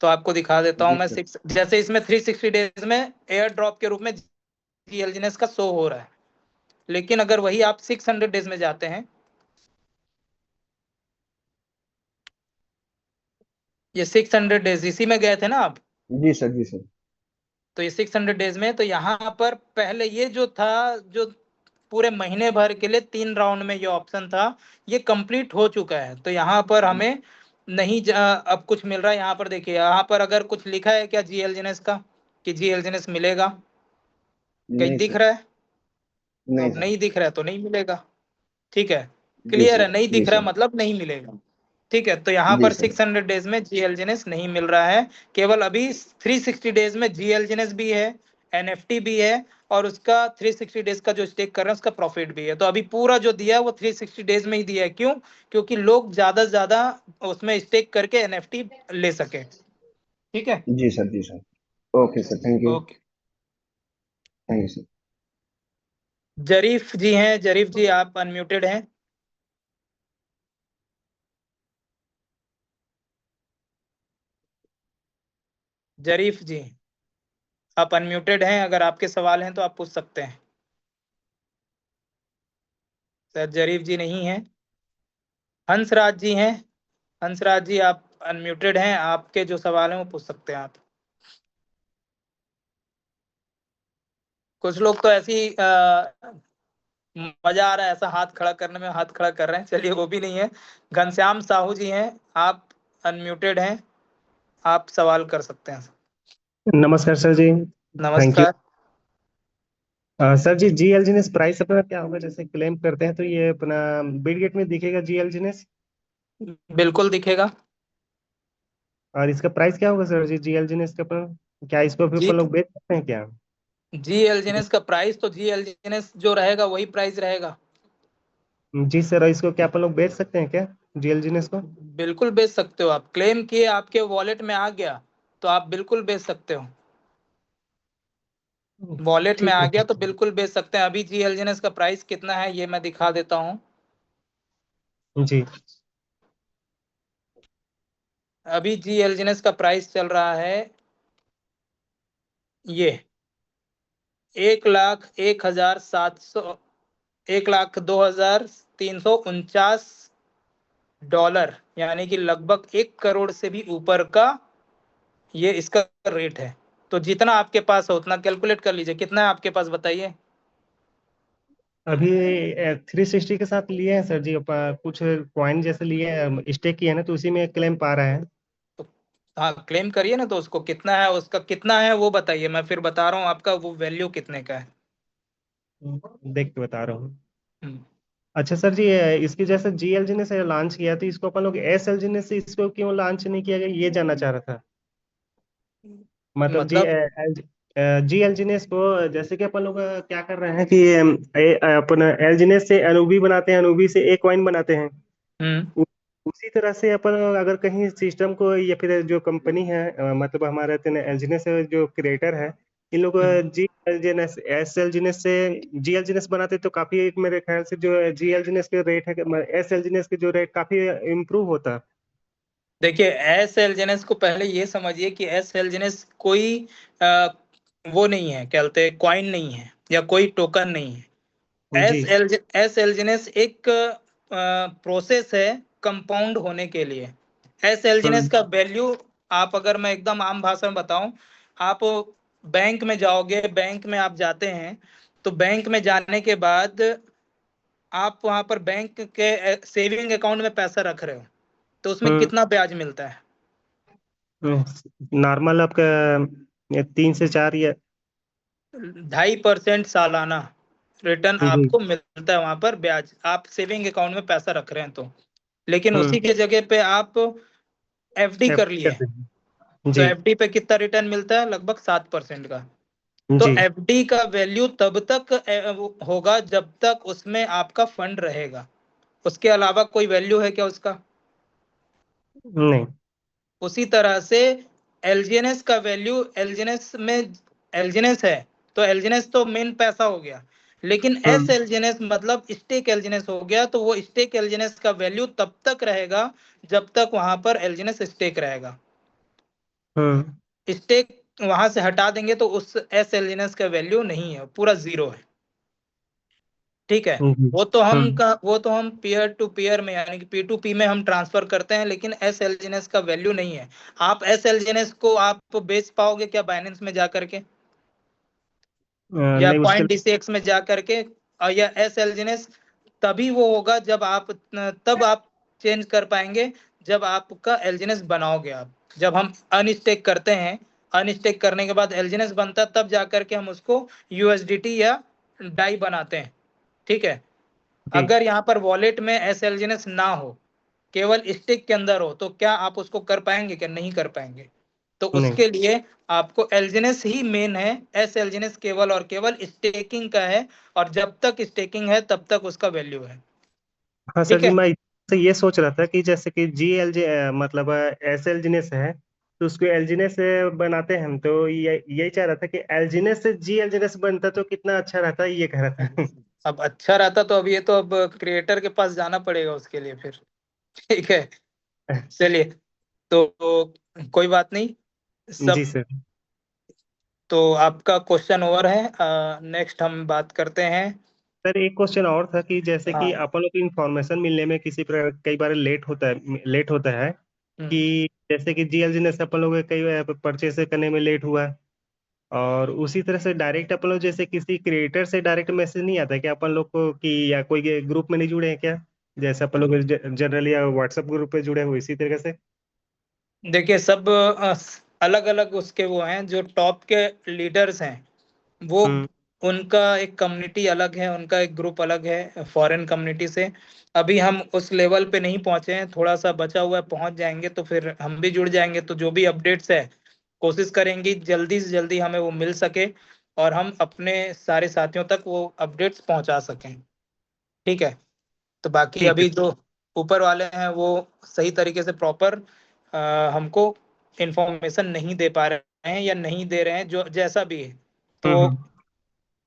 तो आपको दिखा देता हूं जी मैं सर। जैसे इसमें 360 डेज में एयर ड्रॉप के रूप में जीएलजीनेस का शो हो रहा है, लेकिन अगर वही आप 600 डेज में जाते हैं, ये 600 डेज इसी में गए थे ना आप, जी सर। जी सर। तो ये 600 डेज में, तो यहाँ पर पहले ये जो था, जो पूरे महीने भर के लिए 3 राउंड में ये ऑप्शन था, ये कंप्लीट हो चुका है। तो यहाँ पर हमें नहीं अब कुछ मिल रहा है यहाँ पर। देखिए यहाँ पर अगर कुछ लिखा है क्या GLGNS का, कि GLGNS मिलेगा, कहीं नहीं दिख सर, रहा है? नहीं अब सर। नहीं दिख रहा है तो नहीं मिलेगा। ठीक है, जी क्लियर है, सर, नहीं जी दिख रहा है सर, मतलब नहीं मिलेगा। ठीक है, तो यहाँ जी पर सर। 600 डेज में GLGNS नहीं मिल रहा है। केवल अभी 360 डेज में GLGNS भी है, NFT भी है, और उसका 360 डेज का जो स्टेक कर रहे हैं उसका प्रॉफिट भी है। तो अभी पूरा जो दिया है वो 360 डेज में ही दिया है। क्यों? क्योंकि लोग ज्यादा से ज्यादा उसमें स्टेक करके NFT ले सके। ठीक है, जी सर, जी sir. Okay sir, thank you. Okay. Thank you sir. Zarif ji हैं, जरीफ जी आप अनम्यूटेड हैं। जरीफ जी आप अनम्यूटेड हैं, अगर आपके सवाल हैं तो आप पूछ सकते हैं। सर जरीफ जी नहीं है। हंसराज जी हैं, हंसराज जी आप अनम्यूटेड हैं, आपके जो सवाल हैं वो पूछ सकते हैं आप। कुछ लोग तो ऐसी मजा आ रहा है ऐसा हाथ खड़ा करने में, हाथ खड़ा कर रहे हैं, चलिए वो भी नहीं है। घनश्याम साहू जी हैं, आप अनम्यूटेड हैं, आप सवाल कर सकते हैं। नमस्कार सर जी। Thank you. नमस्कार। सर जी, GLGNS प्राइस अपना क्या होगा? जैसे क्लेम करते हैं तो ये अपना बिटगेट में दिखेगा GLGNS, बिल्कुल दिखेगा। और इसका प्राइस क्या होगा सर जी GLGNS का अपना? क्या इसको भी जी अपन लोग बेच सकते हैं क्या? GLGNS का प्राइस तो GLGNS जो रहेगा वही प्राइस रहेगा। जी सर, और इसको क्या अपन लोग बेच सकते हैं क्या GLGNS को? बिल्कुल बेच सकते हो आप, क्लेम किए आपके वॉलेट में आ गया तो आप बिल्कुल बेच सकते हो। वॉलेट में ठीक आ है गया तो बिल्कुल बेच सकते हैं। अभी GLGNS का प्राइस कितना है ये मैं दिखा देता हूँ। जी। अभी GLGNS का प्राइस चल रहा है ये 1,01,700, 1,02,349 डॉलर, यानी कि लगभग 1 करोड़ से भी ऊपर का ये इसका रेट है। तो जितना आपके पास हो उतना कैलकुलेट कर लीजिए, कितना है आपके पास बताइए। अभी 360 के साथ लिए हैं सर जी, कुछ कॉइन जैसे लिए हैं, स्टेक किए हैं ना, तो उसी में क्लेम पा रहा है। तो हाँ क्लेम करिए ना, तो उसको कितना है, उसका कितना है वो बताइए, मैं फिर बता रहा हूँ आपका वो वैल्यू कितने का है। देख के बता रहा हूँ। हम्म, अच्छा सर जी, इसकी जैसे GLGNS से लॉन्च किया तो इसको अपन लोग SLGNS से इसको क्यों लॉन्च नहीं किया गया, ये जानना चाह रहा था। मतलब मतलब GLGNS को जैसे कि अपन लोग क्या कर रहे हैं कि अपन LGNS से NUB बनाते हैं, NUB से एक कॉइन बनाते हैं। हम्म उ- उसी तरह से अपन अगर कहीं सिस्टम को या फिर जो कंपनी है, मतलब हमारे LGNS जो क्रिएटर है, इन लोग हम्म। SLGNS से GLGNS बनाते तो काफी, मेरे ख्याल से जो GLGNS के रेट है, SLGNS के जो रेट काफी इम्प्रूव होता। देखिए SLGNS को पहले ये समझिए कि SLGNS कोई आ, वो नहीं है, क्या बोलते हैं, कॉइन नहीं है या कोई टोकन नहीं है। जी। SLGNS एक प्रोसेस है कंपाउंड होने के लिए। SLGNS हम्म। का वैल्यू, आप अगर मैं एकदम आम भाषा में बताऊं, आप बैंक में जाओगे, बैंक में आप जाते हैं, तो बैंक में जाने के बाद आप वहां पर बैंक के सेविंग अकाउंट में पैसा रख रहे हो, तो उसमें हम्म। कितना ब्याज मिलता है? नॉर्मल आपका 3 से 4 या 2.5% सालाना रिटर्न जी। आपको मिलता है वहां पर ब्याज, आप सेविंग अकाउंट में पैसा रख रहे हैं तो। लेकिन उसी हम्म। के जगह पे आप FD कर FD लिए, करते हैं तो जी। FD पे कितना रिटर्न मिलता है? लगभग 7% का। तो जी। FD का वैल्यू तब तक होगा जब तक उसमें आपका फंड रहेगा। उसके अलावा कोई वैल्यू है क्या उसका? नहीं। उसी तरह से LGNS का वैल्यू, LGNS में LGNS है तो LGNS तो मेन पैसा हो गया, लेकिन हम्म। SLGNS मतलब स्टेक LGNS हो गया, तो वो स्टेक LGNS का वैल्यू तब तक रहेगा जब तक वहां पर LGNS स्टेक रहेगा। हम्म। स्टेक वहां से हटा देंगे तो उस SLGNS का वैल्यू नहीं है, पूरा जीरो है। ठीक है, जी। हम्म। वो तो हम पीयर टू पीयर में यानी कि P2P में हम ट्रांसफर करते हैं, लेकिन SLGNS का वैल्यू नहीं है। आप SLGNS को आप बेच पाओगे क्या बाइनेंस में जा करके, या नहीं, उसके कॉइन DCX में जा करके? या SLGNS तभी वो होगा जब आप, तब आप चेंज कर पाएंगे जब आपका एलजीएनएस बनाओगे आप, जब हम अनस्टेक करते हैं, अनस्टेक करने के बाद एलजीएनएस बनता है, तब जाकर के हम उसको यूएसडीटी या डाई बनाते हैं। ठीक है, जी अगर यहाँ पर वॉलेट में एसएलजीएनएस ना हो, केवल स्टेक के अंदर हो, तो क्या आप उसको कर पाएंगे? क्या नहीं कर पाएंगे? तो नहीं उसके लिए आपको एलजीएनएस ही मेन है, एसएलजीएनएस केवल और केवल स्टेकिंग का है, और जब तक स्टेकिंग है तब तक उसका वैल्यू है। हाँ सर ठीक जी, है, मैं से ये सोच रहा था कि जैसे कि जी एल जी मतलब एस एलजीनेस है, तो उसको एलजीनेस बनाते हैं हम, तो यही चाह रहा था कि एलजीनेस से जी एलजीनेस बनता तो कितना अच्छा रहता, ये कह रहा था। अब अच्छा रहता तो अब ये तो अब क्रिएटर के पास जाना पड़ेगा उसके लिए फिर। ठीक है, चलिए, तो कोई बात नहीं जी सब। सर। तो आपका क्वेश्चन ओवर है, नेक्स्ट हम बात करते हैं। सर एक क्वेश्चन और था कि जैसे कि हाँ, अपन लोग को इंफॉर्मेशन मिलने में किसी प्रकार कई बार लेट होता है कि जैसे कि जीएलजी से अपन लोग कई परचेस करने में लेट हुआ, और उसी तरह से डायरेक्ट अपन लोग जैसे किसी क्रिएटर से डायरेक्ट मैसेज नहीं आता कि अपन लोग को, कि या कोई ग्रुप में नहीं जुड़े हैं क्या, जैसे अपन लोग जनरली या व्हाट्सएप ग्रुप पे जुड़े हो इसी तरीके से। देखिए सब अलग अलग उसके वो हैं, जो टॉप के लीडर्स हैं वो, हम्म उनका एक कम्युनिटी अलग है, उनका एक ग्रुप अलग है फॉरेन कम्युनिटी से। अभी हम उस लेवल पे नहीं पहुंचे हैं, थोड़ा सा बचा हुआ है, पहुंच जाएंगे तो फिर हम भी जुड़ जाएंगे। तो जो भी अपडेट्स है कोशिश करेंगे जल्दी से जल्दी हमें वो मिल सके, और हम अपने सारे साथियों तक वो अपडेट्स पहुंचा सकें। ठीक है, तो बाकी ठीक है। अभी जो ऊपर वाले हैं वो सही तरीके से प्रॉपर हमको इंफॉर्मेशन नहीं दे पा रहे हैं, या नहीं दे रहे हैं, जो जैसा भी है। तो हम्म।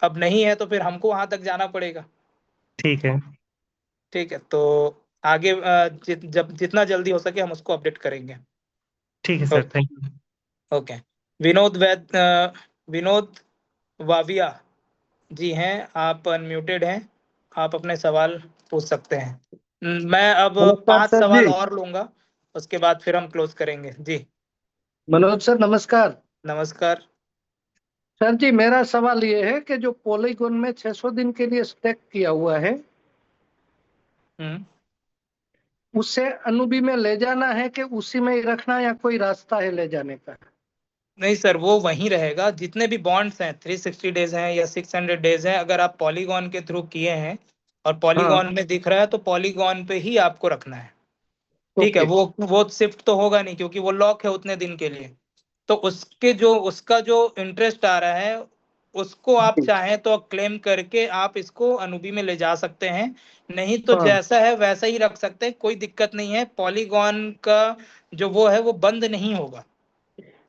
अब नहीं है तो फिर हमको वहां तक जाना पड़ेगा। ठीक है। ठीक है, तो आगे जब जितना जल्दी हो सके हम उसको अपडेट करेंगे। ठीक है sir, thank you. Okay, Vinod Vavia ji हैं, आप अनम्यूटेड हैं, आप अपने सवाल पूछ सकते हैं। मैं अब नमस्कार 5 सर सवाल जी। और लूंगा, उसके बाद फिर हम क्लोज करेंगे जी। मनोज सर नमस्कार। नमस्कार। सर जी मेरा सवाल ये है कि जो पॉलीगॉन में 600 दिन के लिए स्टेक किया हुआ है, हम्म उससे अनुबी में ले जाना है कि उसी में ही रखना, या कोई रास्ता है ले जाने का? नहीं सर, वो वहीं रहेगा। जितने भी बॉन्ड्स हैं 360 डेज हैं या 600 डेज हैं, अगर आप पॉलीगॉन के थ्रू किए हैं और हाँ। पॉलीगॉन में दिख रहा है, तो पॉलीगॉन पे ही आपको रखना है। ठीक है, ओके। वो शिफ्ट तो होगा नहीं, क्योंकि वो लॉक है उतने दिन के लिए। तो उसका जो इंटरेस्ट आ रहा है, उसको आप चाहें तो क्लेम करके आप इसको अनुबी में ले जा सकते हैं, नहीं तो हाँ। जैसा है वैसा ही रख सकते हैं, कोई दिक्कत नहीं है। पॉलीगॉन का जो वो है वो बंद नहीं होगा।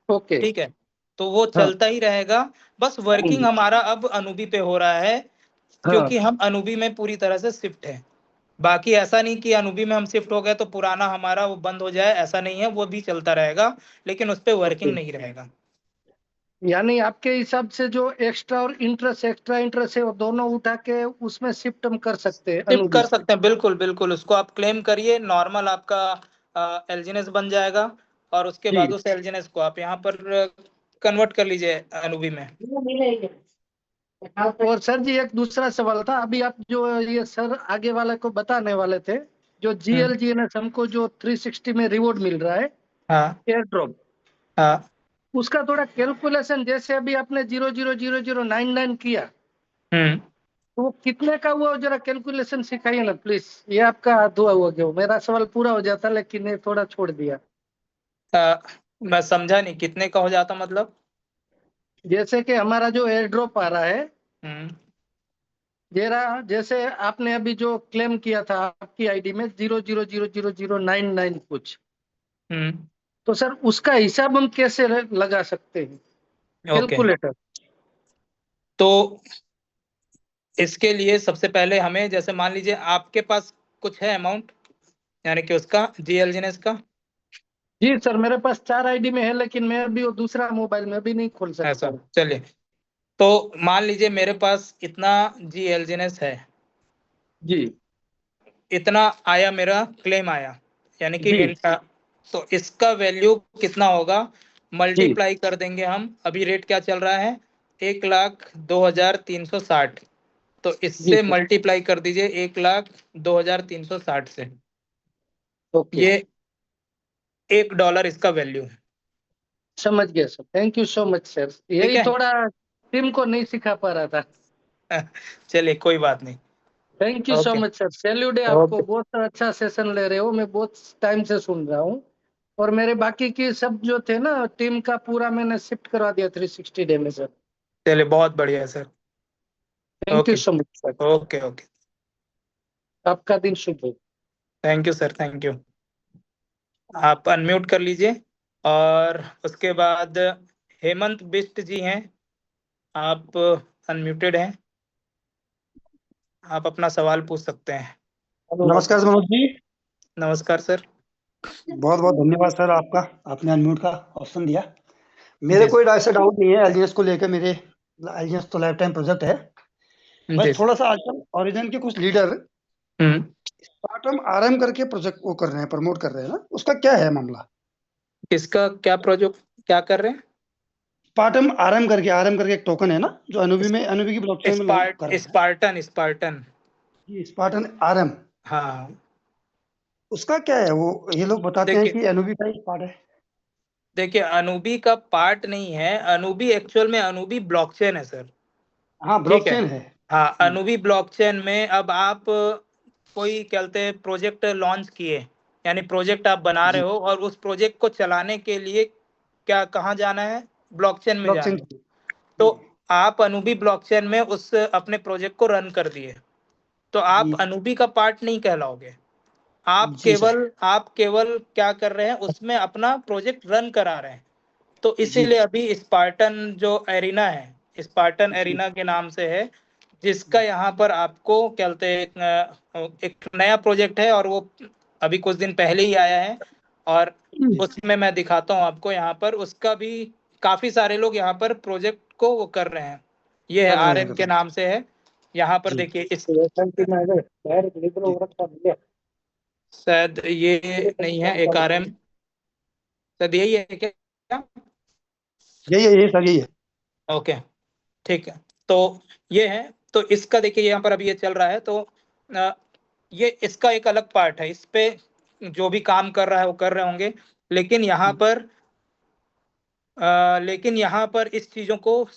ओके। ठीक है, तो वो हाँ। चलता ही रहेगा। बस वर्किंग हमारा अब अनुबी पे हो रहा है, हाँ। क्योंकि हम अनुबी में पूरी तरह से शिफ्ट है। बाकी ऐसा नहीं कि अनुबी में हम शिफ्ट हो गए तो पुराना हमारा वो बंद हो जाए, ऐसा नहीं है, वो भी चलता रहेगा, लेकिन उस पर वर्किंग ओके। नहीं रहेगा। यानी आपके हिसाब से जो एक्स्ट्रा इंटरेस्ट है वो दोनों उठा के उसमें शिफ्ट हम कर सकते हैं शिफ्ट अनुबी कर से? सकते हैं, बिल्कुल बिल्कुल, उसको आप क्लेम करिए, नॉर्मल आपका एलजीएनएस बन जाएगा, और उसके जी। बाद उस एलजीएनएस को आप यहाँ पर कन्वर्ट कर लीजिए अनुबी में। और सर जी एक दूसरा सवाल था, अभी आप जो ये सर आगे वाले को बताने वाले थे, जो जीएलजीएनएस हमको जो 360 में रिवॉर्ड मिल रहा है, हाँ एयर ड्रॉप, हाँ। उसका थोड़ा कैलकुलेशन, जैसे अभी आपने 000099 किया, हम्म तो वो कितने का हुआ, जरा कैलकुलेशन सिखाइए ना प्लीज। ये आपका अधूरा हुआ गया, मेरा सवाल पूरा हो जाता लेकिन ये थोड़ा छोड़ दिया। मैं समझा नहीं, कितने का हो जाता मतलब? जैसे कि हमारा जो एयर ड्रॉप आ रहा है, हम्म जरा जैसे आपने अभी जो क्लेम किया था आपकी आईडी में 000099 कुछ, हम्म। तो सर उसका हिसाब हम कैसे लगा सकते हैं, ओके, कैलकुलेटर? तो इसके लिए सबसे पहले हमें, जैसे मान लीजिए आपके पास कुछ है अमाउंट, यानी कि उसका जीएलजीएनएस का। जी सर, मेरे पास 4 आईडी में है, लेकिन मैं अभी वो दूसरा मोबाइल में भी नहीं खोल सकता ऐसा, हूँ। चलिए, तो मान लीजिए मेरे पास इतना जीएलजीएनएस है, जी। इतना आया, मेरा क्लेम आया, यानी कि जी। तो इसका वैल्यू कितना होगा, जी। मल्टीप्लाई कर देंगे हम। अभी रेट क्या चल रहा है? 1,02,360, तो जी इससे सर। मल्टीप्लाई कर दीजिए 1,02,360 से। ओके। ये $1 इसका वैल्यू है। समझ गया sir, thank you so much sir. यही है? थोड़ा टीम को नहीं सिखा पा रहा था। चलिए कोई बात नहीं। Thank you so okay much sir, salute है आपको, ओके बहुत अच्छा सेशन ले रहे हो, मैं बहुत टाइम से सुन रहा हूँ। और मेरे बाकी की सब जो थे ना टीम का पूरा मैंने शिफ्ट करवा दिया 360 डे में सर। चलिए बहुत बढ़िया sir. Thank you okay so much sir, okay okay आपका दिन शुभ हो। Thank you sir, thank you. आप अनम्यूट कर लीजिए। और उसके बाद हेमंत बिष्ट जी हैं, आप अनम्यूटेड हैं, आप अपना सवाल पूछ सकते हैं। नमस्कार मनोज जी। नमस्कार सर। बहुत बहुत धन्यवाद सर आपका, आपने अनम्यूट का ऑप्शन दिया। मेरे जी कोई ऐसा डाउट नहीं है एलजीएस को लेकर, मेरे एलजीएस तो लाइफ टाइम प्रोजेक्ट है। बस जी थोड़ा सा आजकल ओरिजिन के कुछ लीडर स्पार्टम आरएम करके प्रोजेक्ट वो कर रहे हैं, प्रमोट कर रहे हैं ना, उसका क्या है मामला? किसका क्या प्रोजेक्ट क्या कर रहे हैं? स्पार्टम आरएम करके एक टोकन है ना, जो एनुबी की ब्लॉकचेन में लॉन्च कर रहे हैं। स्पार्टन स्पार्टन जी, स्पार्टन आरएम, हाँ उसका क्या है? वो ये लोग बताते हैं देखिए कि एनुबी का एक पार्ट है। देखिए अनूबी का पार्ट नहीं है, अनूबी एक्चुअल में अनूबी ब्लॉकचेन है सर। हाँ, ठीक है, ब्लॉकचेन है। हाँ अनूबी ब्लॉकचेन में अब आप कोई क्या कहते हैं प्रोजेक्ट लॉन्च किए, यानी प्रोजेक्ट आप बना रहे जी, हो और उस प्रोजेक्ट को चलाने के लिए क्या कहाँ जाना है, ब्लॉकचेन में जाना ब्लॉकचेन। है। तो आप अनूबी ब्लॉकचेन में उस अपने प्रोजेक्ट को रन कर दिए, तो आप जी, अनूबी का पार्ट नहीं कहलाओगे। आप जी सर। केवल क्या कर रहे हैं, उसमें अपना प्रोजेक्ट रन करा रहे हैं। तो जी, इसीलिए अभी स्पार्टन जो एरिना है, स्पार्टन जी, एरिना के नाम से है, जिसका यहाँ पर आपको क्या बोलते हैं एक नया प्रोजेक्ट है और वो अभी कुछ दिन पहले ही आया है। और उसमें मैं दिखाता हूँ आपको, यहाँ पर उसका भी काफी सारे लोग यहाँ पर प्रोजेक्ट को वो कर रहे हैं। ये है कर रहे आरएम हैं, के नाम से है। यहाँ पर जी। देखिए इस जी, शायद ये नहीं है एक आरएम, शायद यही है क्या? यही सर, यही है। ओके ठीक है, तो ये है। तो इसका देखिए यहाँ पर अभी ये चल रहा है, तो ये इसका एक अलग पार्ट है, इस पे जो भी काम कर रहा है वो कर रहे होंगे। लेकिन यहाँ पर लेकिन यहाँ पर इस चीजों को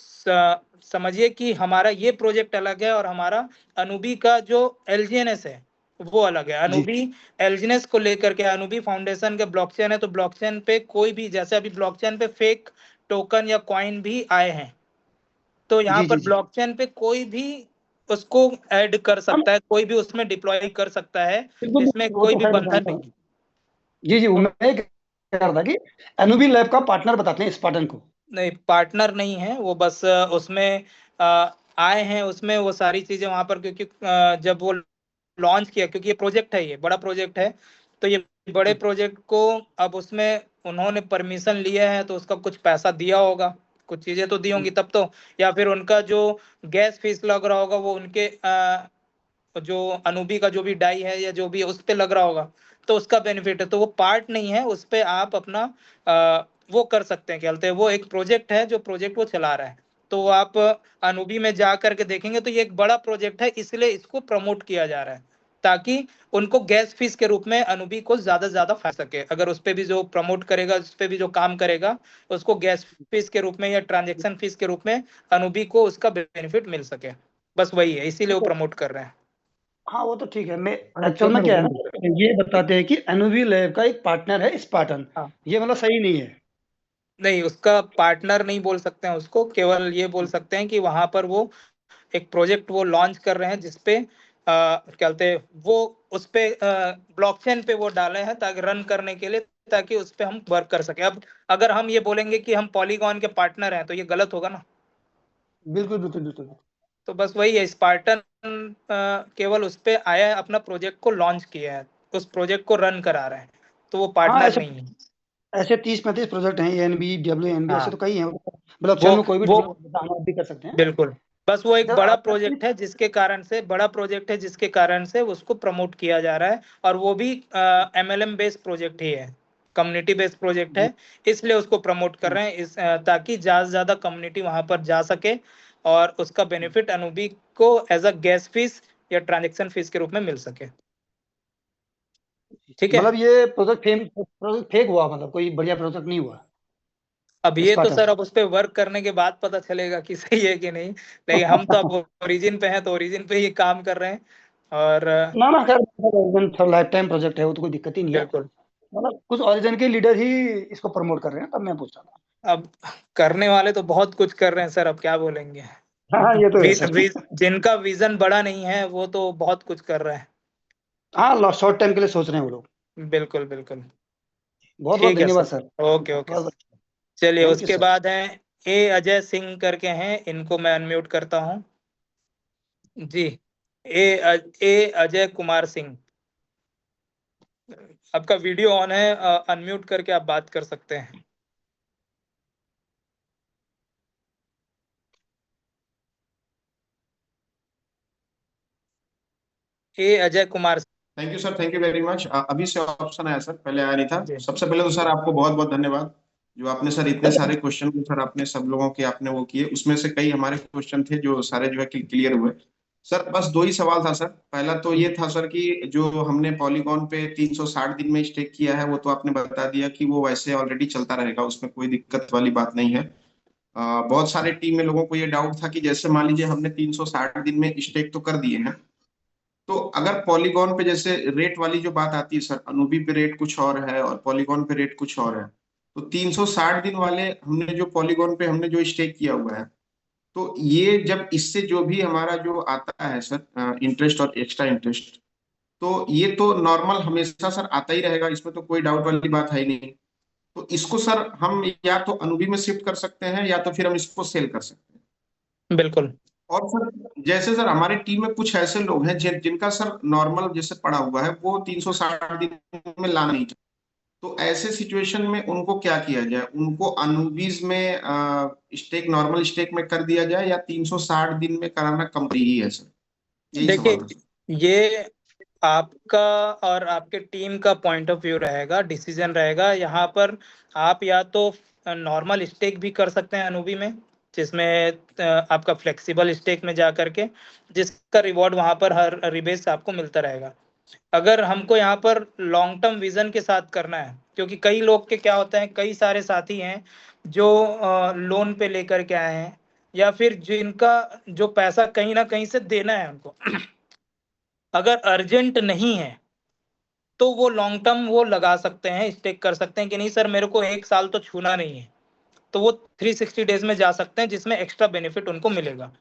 समझिए कि हमारा ये प्रोजेक्ट अलग है और हमारा अनूबी का जो एलजीएनएस है वो अलग है। जी, अनूबी एलजीएनएस को लेकर के, अनूबी फाउंडेशन के ब्लॉकचेन है, तो ब्लॉकचेन पे कोई भी, जैसे अभी ब्लॉकचेन पे फेक टोकन या कॉइन भी आए हैं, तो यहाँ जी, पर जी, जी। ब्लॉकचेन पे कोई भी उसको ऐड कर हम सकता है, कोई भी उसमें डिप्लॉय कर सकता है, बिल्कुल इसमें वो कोई तो भी खैर मैं बंधन जानता नहीं हूँ। है। जी, जी, वो मैं ये कह रहा था कि एनुबी लैब का पार्टनर बताते हैं स्पार्टन को। नहीं पार्टनर नहीं है वो, बस उसमें आए हैं, उसमें वो सारी चीजें वहां पर, क्योंकि जब वो लॉन्च किया, क्योंकि ये प्रोजेक्ट है, ये बड़ा प्रोजेक्ट है, तो ये बड़े जी, प्रोजेक्ट को अब उसमें उन्होंने परमिशन लिया है, तो उसका कुछ पैसा दिया होगा, कुछ चीजें तो दी जी, होंगी तब तो, या फिर उनका जो गैस फीस लग रहा होगा वो उनके जो अनूबी का जो भी डाई है या जो भी है उस पे लग रहा होगा, तो उसका बेनिफिट है। तो वो पार्ट नहीं है, उस पे आप अपना वो कर सकते हैं, क्या बोलते हैं, वो एक प्रोजेक्ट है जो प्रोजेक्ट वो चला रहा है। तो आप अनूबी में जा करके देखेंगे तो ये एक बड़ा प्रोजेक्ट है, इसलिए इसको प्रमोट किया जा रहा है, ताकि उनको गैस फीस के रूप में अनूबी को ज्यादा से ज्यादा फायदा सके। अगर उस पे भी जो प्रमोट करेगा, उस पे भी जो काम करेगा, उसको गैस फीस के रूप में या ट्रांजेक्शन फीस के रूप में अनूबी को उसका बेनिफिट मिल सके। बस वही है, इसीलिए वो प्रमोट कर रहे हैं। हाँ वो तो ठीक है। मैं एक्चुअल में क्या है ना, ये बताते हैं कि एनुबी लैब का एक पार्टनर है स्पार्टन, हाँ ये मतलब सही नहीं है। नहीं, उसका पार्टनर नहीं बोल सकते हैं उसको, केवल ये बोल सकते हैं कि वहां पर वो एक प्रोजेक्ट वो लॉन्च कर रहे हैं, जिसपे क्या बोलते हैं वो उस पे ब्लॉकचेन पे वो डाले हैं ताकि रन करने के लिए, ताकि उस पे हम वर्क कर सके। अब अगर हम ये बोलेंगे कि हम पॉलीगॉन के पार्टनर हैं, तो ये गलत होगा ना। बिल्कुल बिल्कुल बिल्कुल। तो बस वही है, स्पार्टन केवल उस पे आया है, अपना प्रोजेक्ट को लॉन्च किया है, उस प्रोजेक्ट को रन करा रहे हैं, तो वो हाँ, पार्टनर ऐसे नहीं है। ऐसे 30-35 प्रोजेक्ट हैं, एनबी डब्ल्यू ऐसे तो हाँ कई हैं। वो ब्लॉकचेन में कोई भी वो डाउनलोड भी कर सकते हैं। बिल्कुल, बस वो एक जब बड़ा आपका प्रोजेक्ट है जिसके कारण से, बड़ा प्रोजेक्ट है जिसके कारण से उसको प्रमोट किया जा रहा है, और वो भी एमएलएम बेस्ड प्रोजेक्ट ही है, कम्युनिटी बेस्ड प्रोजेक्ट है, इसलिए उसको प्रमोट कर रहे हैं, ताकि ज्यादा से ज्यादा कम्युनिटी वहां पर जा सके और उसका बेनिफिट अनूबी को एज अ गैस फीस या ट्रांजेक्शन फीस के रूप में मिल सके। ठीक है। मतलब ये प्रोजेक्ट फेक हुआ, मतलब कोई बढ़िया प्रोजेक्ट नहीं हुआ अब ये तो स्पार्टम। सर अब उस पे वर्क करने के बाद पता चलेगा कि सही है कि नहीं, लेकिन हम तो अब ओरिजिन पे हैं तो ओरिजिन पे ही काम कर रहे हैं। और ना ना खैर, थोड़ा लाइफ टाइम प्रोजेक्ट है, वो तो कोई दिक्कत ही नहीं है। बिल्कुल, मतलब कुछ ओरिजिन के लीडर ही इसको प्रमोट कर रहे हैं, तब मैं पूछ रहा था। अब करने वाले तो बहुत कुछ कर रहे हैं सर, अब क्या बोलेंगे। हाँ ये तो है सर। जिनका विजन बड़ा नहीं है वो तो बहुत कुछ कर रहे हैं। हाँ, शॉर्ट टाइम के लिए सोच रहे हैं वो लोग। बिल्कुल बिल्कुल। बहुत बहुत ठीक है धन्यवाद सर। सर। ओके ओके बहुत चलिए, थैंक यू उसके सर। बाद हैं ए अजय सिंह करके हैं, इनको मैं अनम्यूट करता हूँ जी। ए अजय कुमार सिंह, आपका वीडियो ऑन है, अनम्यूट करके आप बात कर सकते हैं। ए Ajay Kumar thank you sir, thank you very much. अभी से ऑप्शन आया सर, पहले आया नहीं था। जी। सबसे पहले तो सर आपको बहुत बहुत धन्यवाद जो आपने सर इतने सारे क्वेश्चन को सर आपने सब लोगों के आपने वो किए, उसमें से कई हमारे क्वेश्चन थे जो सारे जो है क्लियर हुए। सर बस दो ही सवाल था सर। पहला तो ये था सर कि जो हमने पॉलीगॉन पे 360 दिन में स्टेक किया है वो तो आपने बता दिया कि वो वैसे ऑलरेडी चलता रहेगा, उसमें कोई दिक्कत वाली बात नहीं है। बहुत सारे टीम में लोगों को ये डाउट था कि जैसे मान लीजिए हमने 360 दिन में स्टेक तो कर दिए हैं, तो अगर पॉलीगॉन पे जैसे रेट वाली जो बात आती है सर, अनुबी पे रेट कुछ और है और पॉलीगॉन पे रेट कुछ और है, तो 360 दिन वाले हमने जो पॉलीगॉन पे हमने जो स्टेक किया हुआ है, तो ये जब इससे जो भी हमारा जो आता है सर इंटरेस्ट और एक्स्ट्रा इंटरेस्ट, तो ये तो नॉर्मल हमेशा सर आता ही रहेगा, इसमें तो कोई डाउट वाली बात है ही नहीं। तो इसको सर हम या तो अनुबी में शिफ्ट कर सकते हैं या तो फिर हम इसको सेल कर सकते हैं। बिल्कुल। और सर जैसे सर हमारी टीम में कुछ ऐसे लोग हैं जिनका सर नॉर्मल जैसे पड़ा हुआ है वो 360 दिन में ला नहीं चाहते, तो ऐसे सिचुएशन में उनको क्या किया जाए? उनको अनुबीज में स्टेक नॉर्मल स्टेक में कर दिया जाए या 360 दिन में कराना कंपनी ही है सर? यही सवाल था देखिए, ये आपका और आपके टीम का पॉइंट ऑफ व्यू रहेगा, डिसीजन रहेगा। यहाँ पर आप या तो नॉर्मल स्टेक भी कर सकते हैं अनुबी में, जिसमें आपका फ्लेक्सिबल स्टेक में जा करके जिसका रिवॉर्ड वहां पर हर रिबेस आपको मिलता रहेगा। अगर हमको यहाँ पर लॉन्ग टर्म विजन के साथ करना है, क्योंकि कई लोग के क्या होता है, कई सारे साथी हैं जो लोन पे लेकर के आए हैं या फिर जिनका जो पैसा कहीं ना कहीं से देना है उनको अगर अर्जेंट नहीं है तो वो लॉन्ग टर्म वो लगा सकते हैं, स्टेक कर सकते हैं कि नहीं सर मेरे को 1 साल तो छूना नहीं है, तो वो 360 डेज में जा सकते हैं जिसमें एक्स्ट्रा बेनिफिट उनको मिलेगा।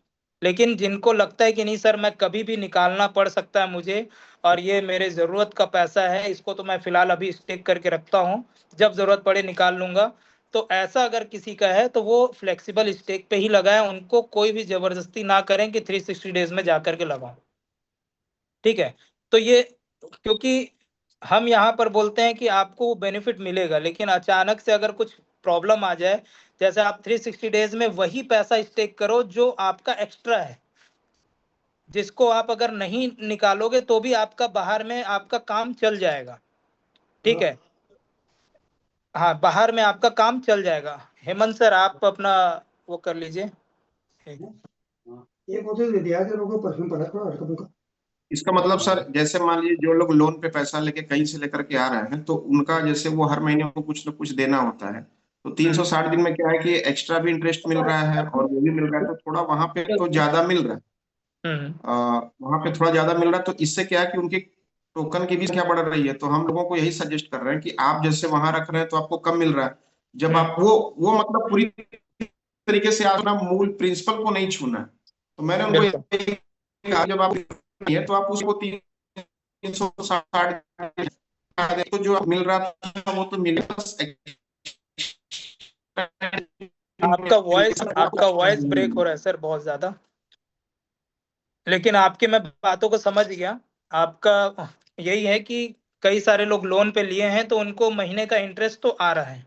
लेकिन जिनको लगता है कि नहीं सर मैं कभी भी निकालना पड़ सकता है मुझे और ये मेरे जरूरत का पैसा है, इसको तो मैं फिलहाल अभी स्टेक करके रखता हूँ, जब जरूरत पड़े निकाल लूंगा, तो ऐसा अगर किसी का है तो वो फ्लेक्सिबल स्टेक पे ही लगाए, उनको कोई भी जबरदस्ती ना करें कि 360 डेज में जा करके लगाओ। ठीक है, तो ये क्योंकि हम यहाँ पर बोलते हैं कि आपको बेनिफिट मिलेगा, लेकिन अचानक से अगर कुछ प्रॉब्लम आ जाए, जैसे आप 360 डेज में वही पैसा स्टेक करो जो आपका एक्स्ट्रा है, जिसको आप अगर नहीं निकालोगे तो भी आपका बाहर में आपका काम चल जाएगा। ठीक है, हाँ बाहर में आपका काम चल जाएगा। हेमंत सर आप अपना वो कर लीजिए। ये बोतल दे दिया कि लोगों को परफ्यूम पड़ा थोड़ा हल्का फुल्का। इसका मतलब सर जैसे मान लीजिए जो लोग लोन पे पैसा लेके कहीं से लेकर के आ रहे हैं, तो उनका जैसे वो हर महीने को कुछ न कुछ देना होता है, तो 360 दिन में क्या है कि एक्स्ट्रा भी इंटरेस्ट मिल रहा है और वो भी मिल रहा है, तो थोड़ा वहां पे तो ज्यादा मिल रहा है। वहां पे थोड़ा ज्यादा मिल रहा है, तो इससे क्या है कि उनकी टोकन की भी संख्या बढ़ रही है। तो हम लोगों को यही सजेस्ट कर रहे हैं कि आप जैसे वहां रख रहे हैं तो आपको कम मिल रहा है, जब आप वो मतलब पूरी तरीके से आप अपना मूल प्रिंसिपल को नहीं छूना है। तो मैंने उनको यही कहा जब आप है तो आप उसको 360 तो जो मिल रहा था वो तो मिलेगा। आपका वॉइस ब्रेक हो रहा है सर बहुत ज्यादा, लेकिन आपकी मैं बातों को समझ गया। आपका यही है कि कई सारे लोग लोन पे लिए हैं तो उनको महीने का इंटरेस्ट तो आ रहा है,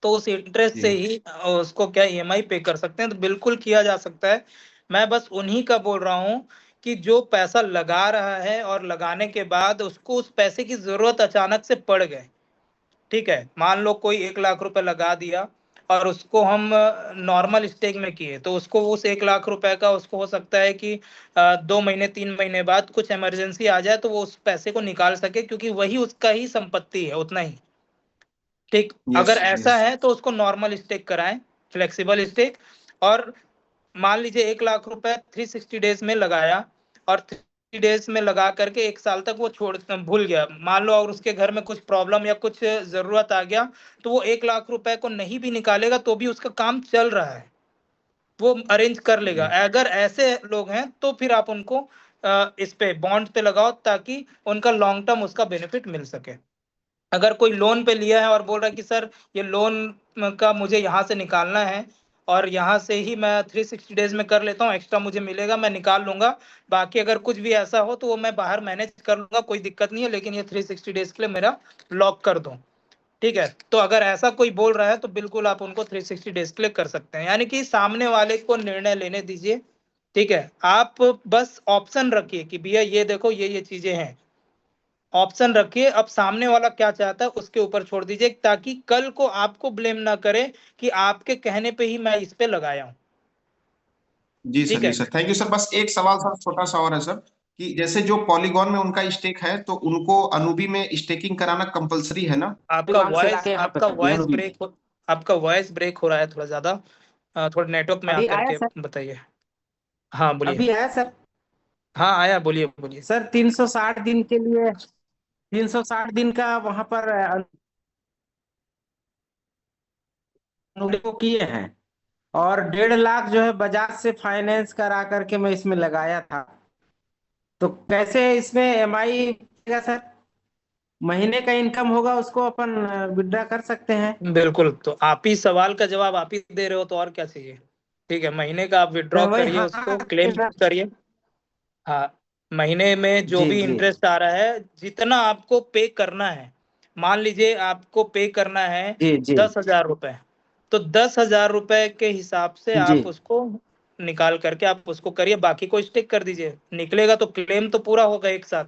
तो उस इंटरेस्ट से ही उसको क्या ईएमआई पे कर सकते हैं, तो बिल्कुल किया जा सकता है। मैं बस उन्हीं का बोल रहा हूँ कि जो पैसा लगा रहा है और लगाने के बाद उसको उस पैसे की जरूरत अचानक से पड़ गए, ठीक है, मान लो कोई 1 लाख रुपए लगा दिया और उसको हम नॉर्मल स्टेक में किए, तो उसको उस 1 लाख रुपए का उसको हो सकता है कि 2 महीने 3 महीने बाद कुछ इमरजेंसी आ जाए तो वो उस पैसे को निकाल सके, क्योंकि वही उसका ही संपत्ति है उतना ही। ठीक, अगर ऐसा है तो उसको नॉर्मल स्टेक कराएं, फ्लेक्सिबल स्टेक। और मान लीजिए 1 लाख रुपए 360 डेज में लगाया और 3 डेज में लगा करके 1 साल तक वो छोड़ भूल गया, मान लो, और उसके घर में कुछ प्रॉब्लम या कुछ जरूरत आ गया, तो वो 1 लाख रुपए को नहीं भी निकालेगा तो भी उसका काम चल रहा है, वो अरेंज कर लेगा। अगर ऐसे लोग हैं तो फिर आप उनको इस पे बॉन्ड पे लगाओ, ताकि उनका लॉन्ग टर्म उसका बेनिफिट मिल सके। अगर कोई लोन पे लिया है और बोल रहा है कि सर ये लोन का मुझे यहाँ से निकालना है और यहाँ से ही मैं 360 डेज में कर लेता हूँ, एक्स्ट्रा मुझे मिलेगा, मैं निकाल लूंगा, बाकी अगर कुछ भी ऐसा हो तो वो मैं बाहर मैनेज कर लूंगा, कोई दिक्कत नहीं है, लेकिन ये 360 डेज के लिए मेरा लॉक कर दो। ठीक है, तो अगर ऐसा कोई बोल रहा है तो बिल्कुल आप उनको 360 डेज के लिए कर सकते हैं, यानी कि सामने वाले को निर्णय लेने दीजिए। ठीक है, आप बस ऑप्शन रखिए कि भैया ये देखो ये चीजें हैं, ऑप्शन रखिए, अब सामने वाला क्या चाहता है उसके ऊपर छोड़ दीजिए, ताकि कल को आपको ब्लेम ना करे कि आपके कहने पे ही मैं इस पे लगाया हूँ। जी सर, जी सर, थैंक यू सर। बस एक सवाल सर, छोटा सा और है सर, कि जैसे जो पॉलीगॉन में उनका स्टेक है तो उनको अनुबी में स्टेकिंग कराना कंपलसरी है ना? आपका वॉइस ब्रेक हो रहा है थोड़ा ज्यादा, थोड़ा नेटवर्क में आकर के बताइए। हाँ बोलिए। अभी आया सर? हाँ आया, बोलिए बोलिए सर। 360 दिन के लिए 360 दिन का वहां पर को किए हैं, और 1.5 लाख जो है बजाज से फाइनेंस करा करके मैं इसमें लगाया था, तो कैसे इसमें एमआई सर? महीने का इनकम होगा उसको अपन विड्रा कर सकते हैं? बिल्कुल, तो आप ही सवाल का जवाब आप ही दे रहे हो, तो और क्या चाहिए। ठीक है, महीने का आप विड्रॉ करिए, उसको क्लेम करिए। हाँ, महीने में जो भी इंटरेस्ट आ रहा है, जितना आपको पे करना है, मान लीजिए आपको पे करना है 10,000 रुपए, तो 10,000 रुपए के हिसाब से आप उसको निकाल करके आप उसको करिए, बाकी को स्टिक कर दीजिए, निकलेगा तो क्लेम तो पूरा होगा एक साथ।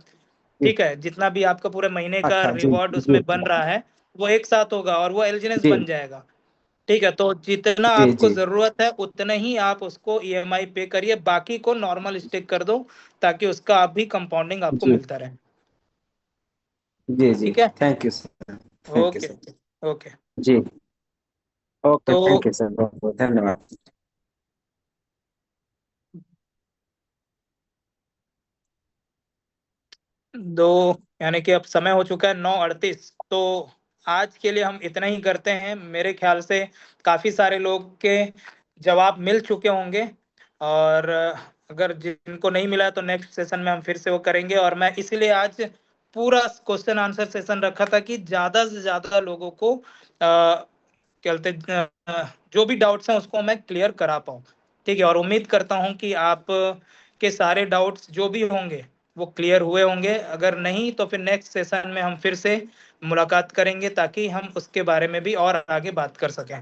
ठीक है, जितना भी आपका पूरे महीने का रिवॉर्ड उसमें बन रहा है वो एक साथ होगा और वो एलिजिनेंस बन जाएगा। ठीक है, तो जितना आपको जरूरत है उतना ही आप उसको ईएमआई पे करिए, बाकी को नॉर्मल स्टिक कर दो, ताकि उसका आप भी कंपाउंडिंग आपको मिलता रहे। जी जी, ठीक है, thank you sir. Okay okay जी, ओके, थैंक यू सर, बहुत बहुत धन्यवाद। यानी कि अब समय हो चुका है 9:38, तो आज के लिए हम इतना ही करते हैं। मेरे ख्याल से काफी सारे लोग के जवाब मिल चुके होंगे, और अगर जिनको नहीं मिला है तो नेक्स्ट सेशन में हम फिर से वो करेंगे। और मैं इसीलिए आज पूरा क्वेश्चन आंसर सेशन रखा था कि ज्यादा से ज्यादा लोगों को कहते जो भी डाउट्स हैं उसको मैं क्लियर करा पाऊँ। ठीक है, और उम्मीद करता हूँ कि आप के सारे डाउट्स जो भी होंगे वो क्लियर हुए होंगे। अगर नहीं तो फिर नेक्स्ट सेशन में हम फिर से मुलाकात करेंगे, ताकि हम उसके बारे में भी और आगे बात कर सकें।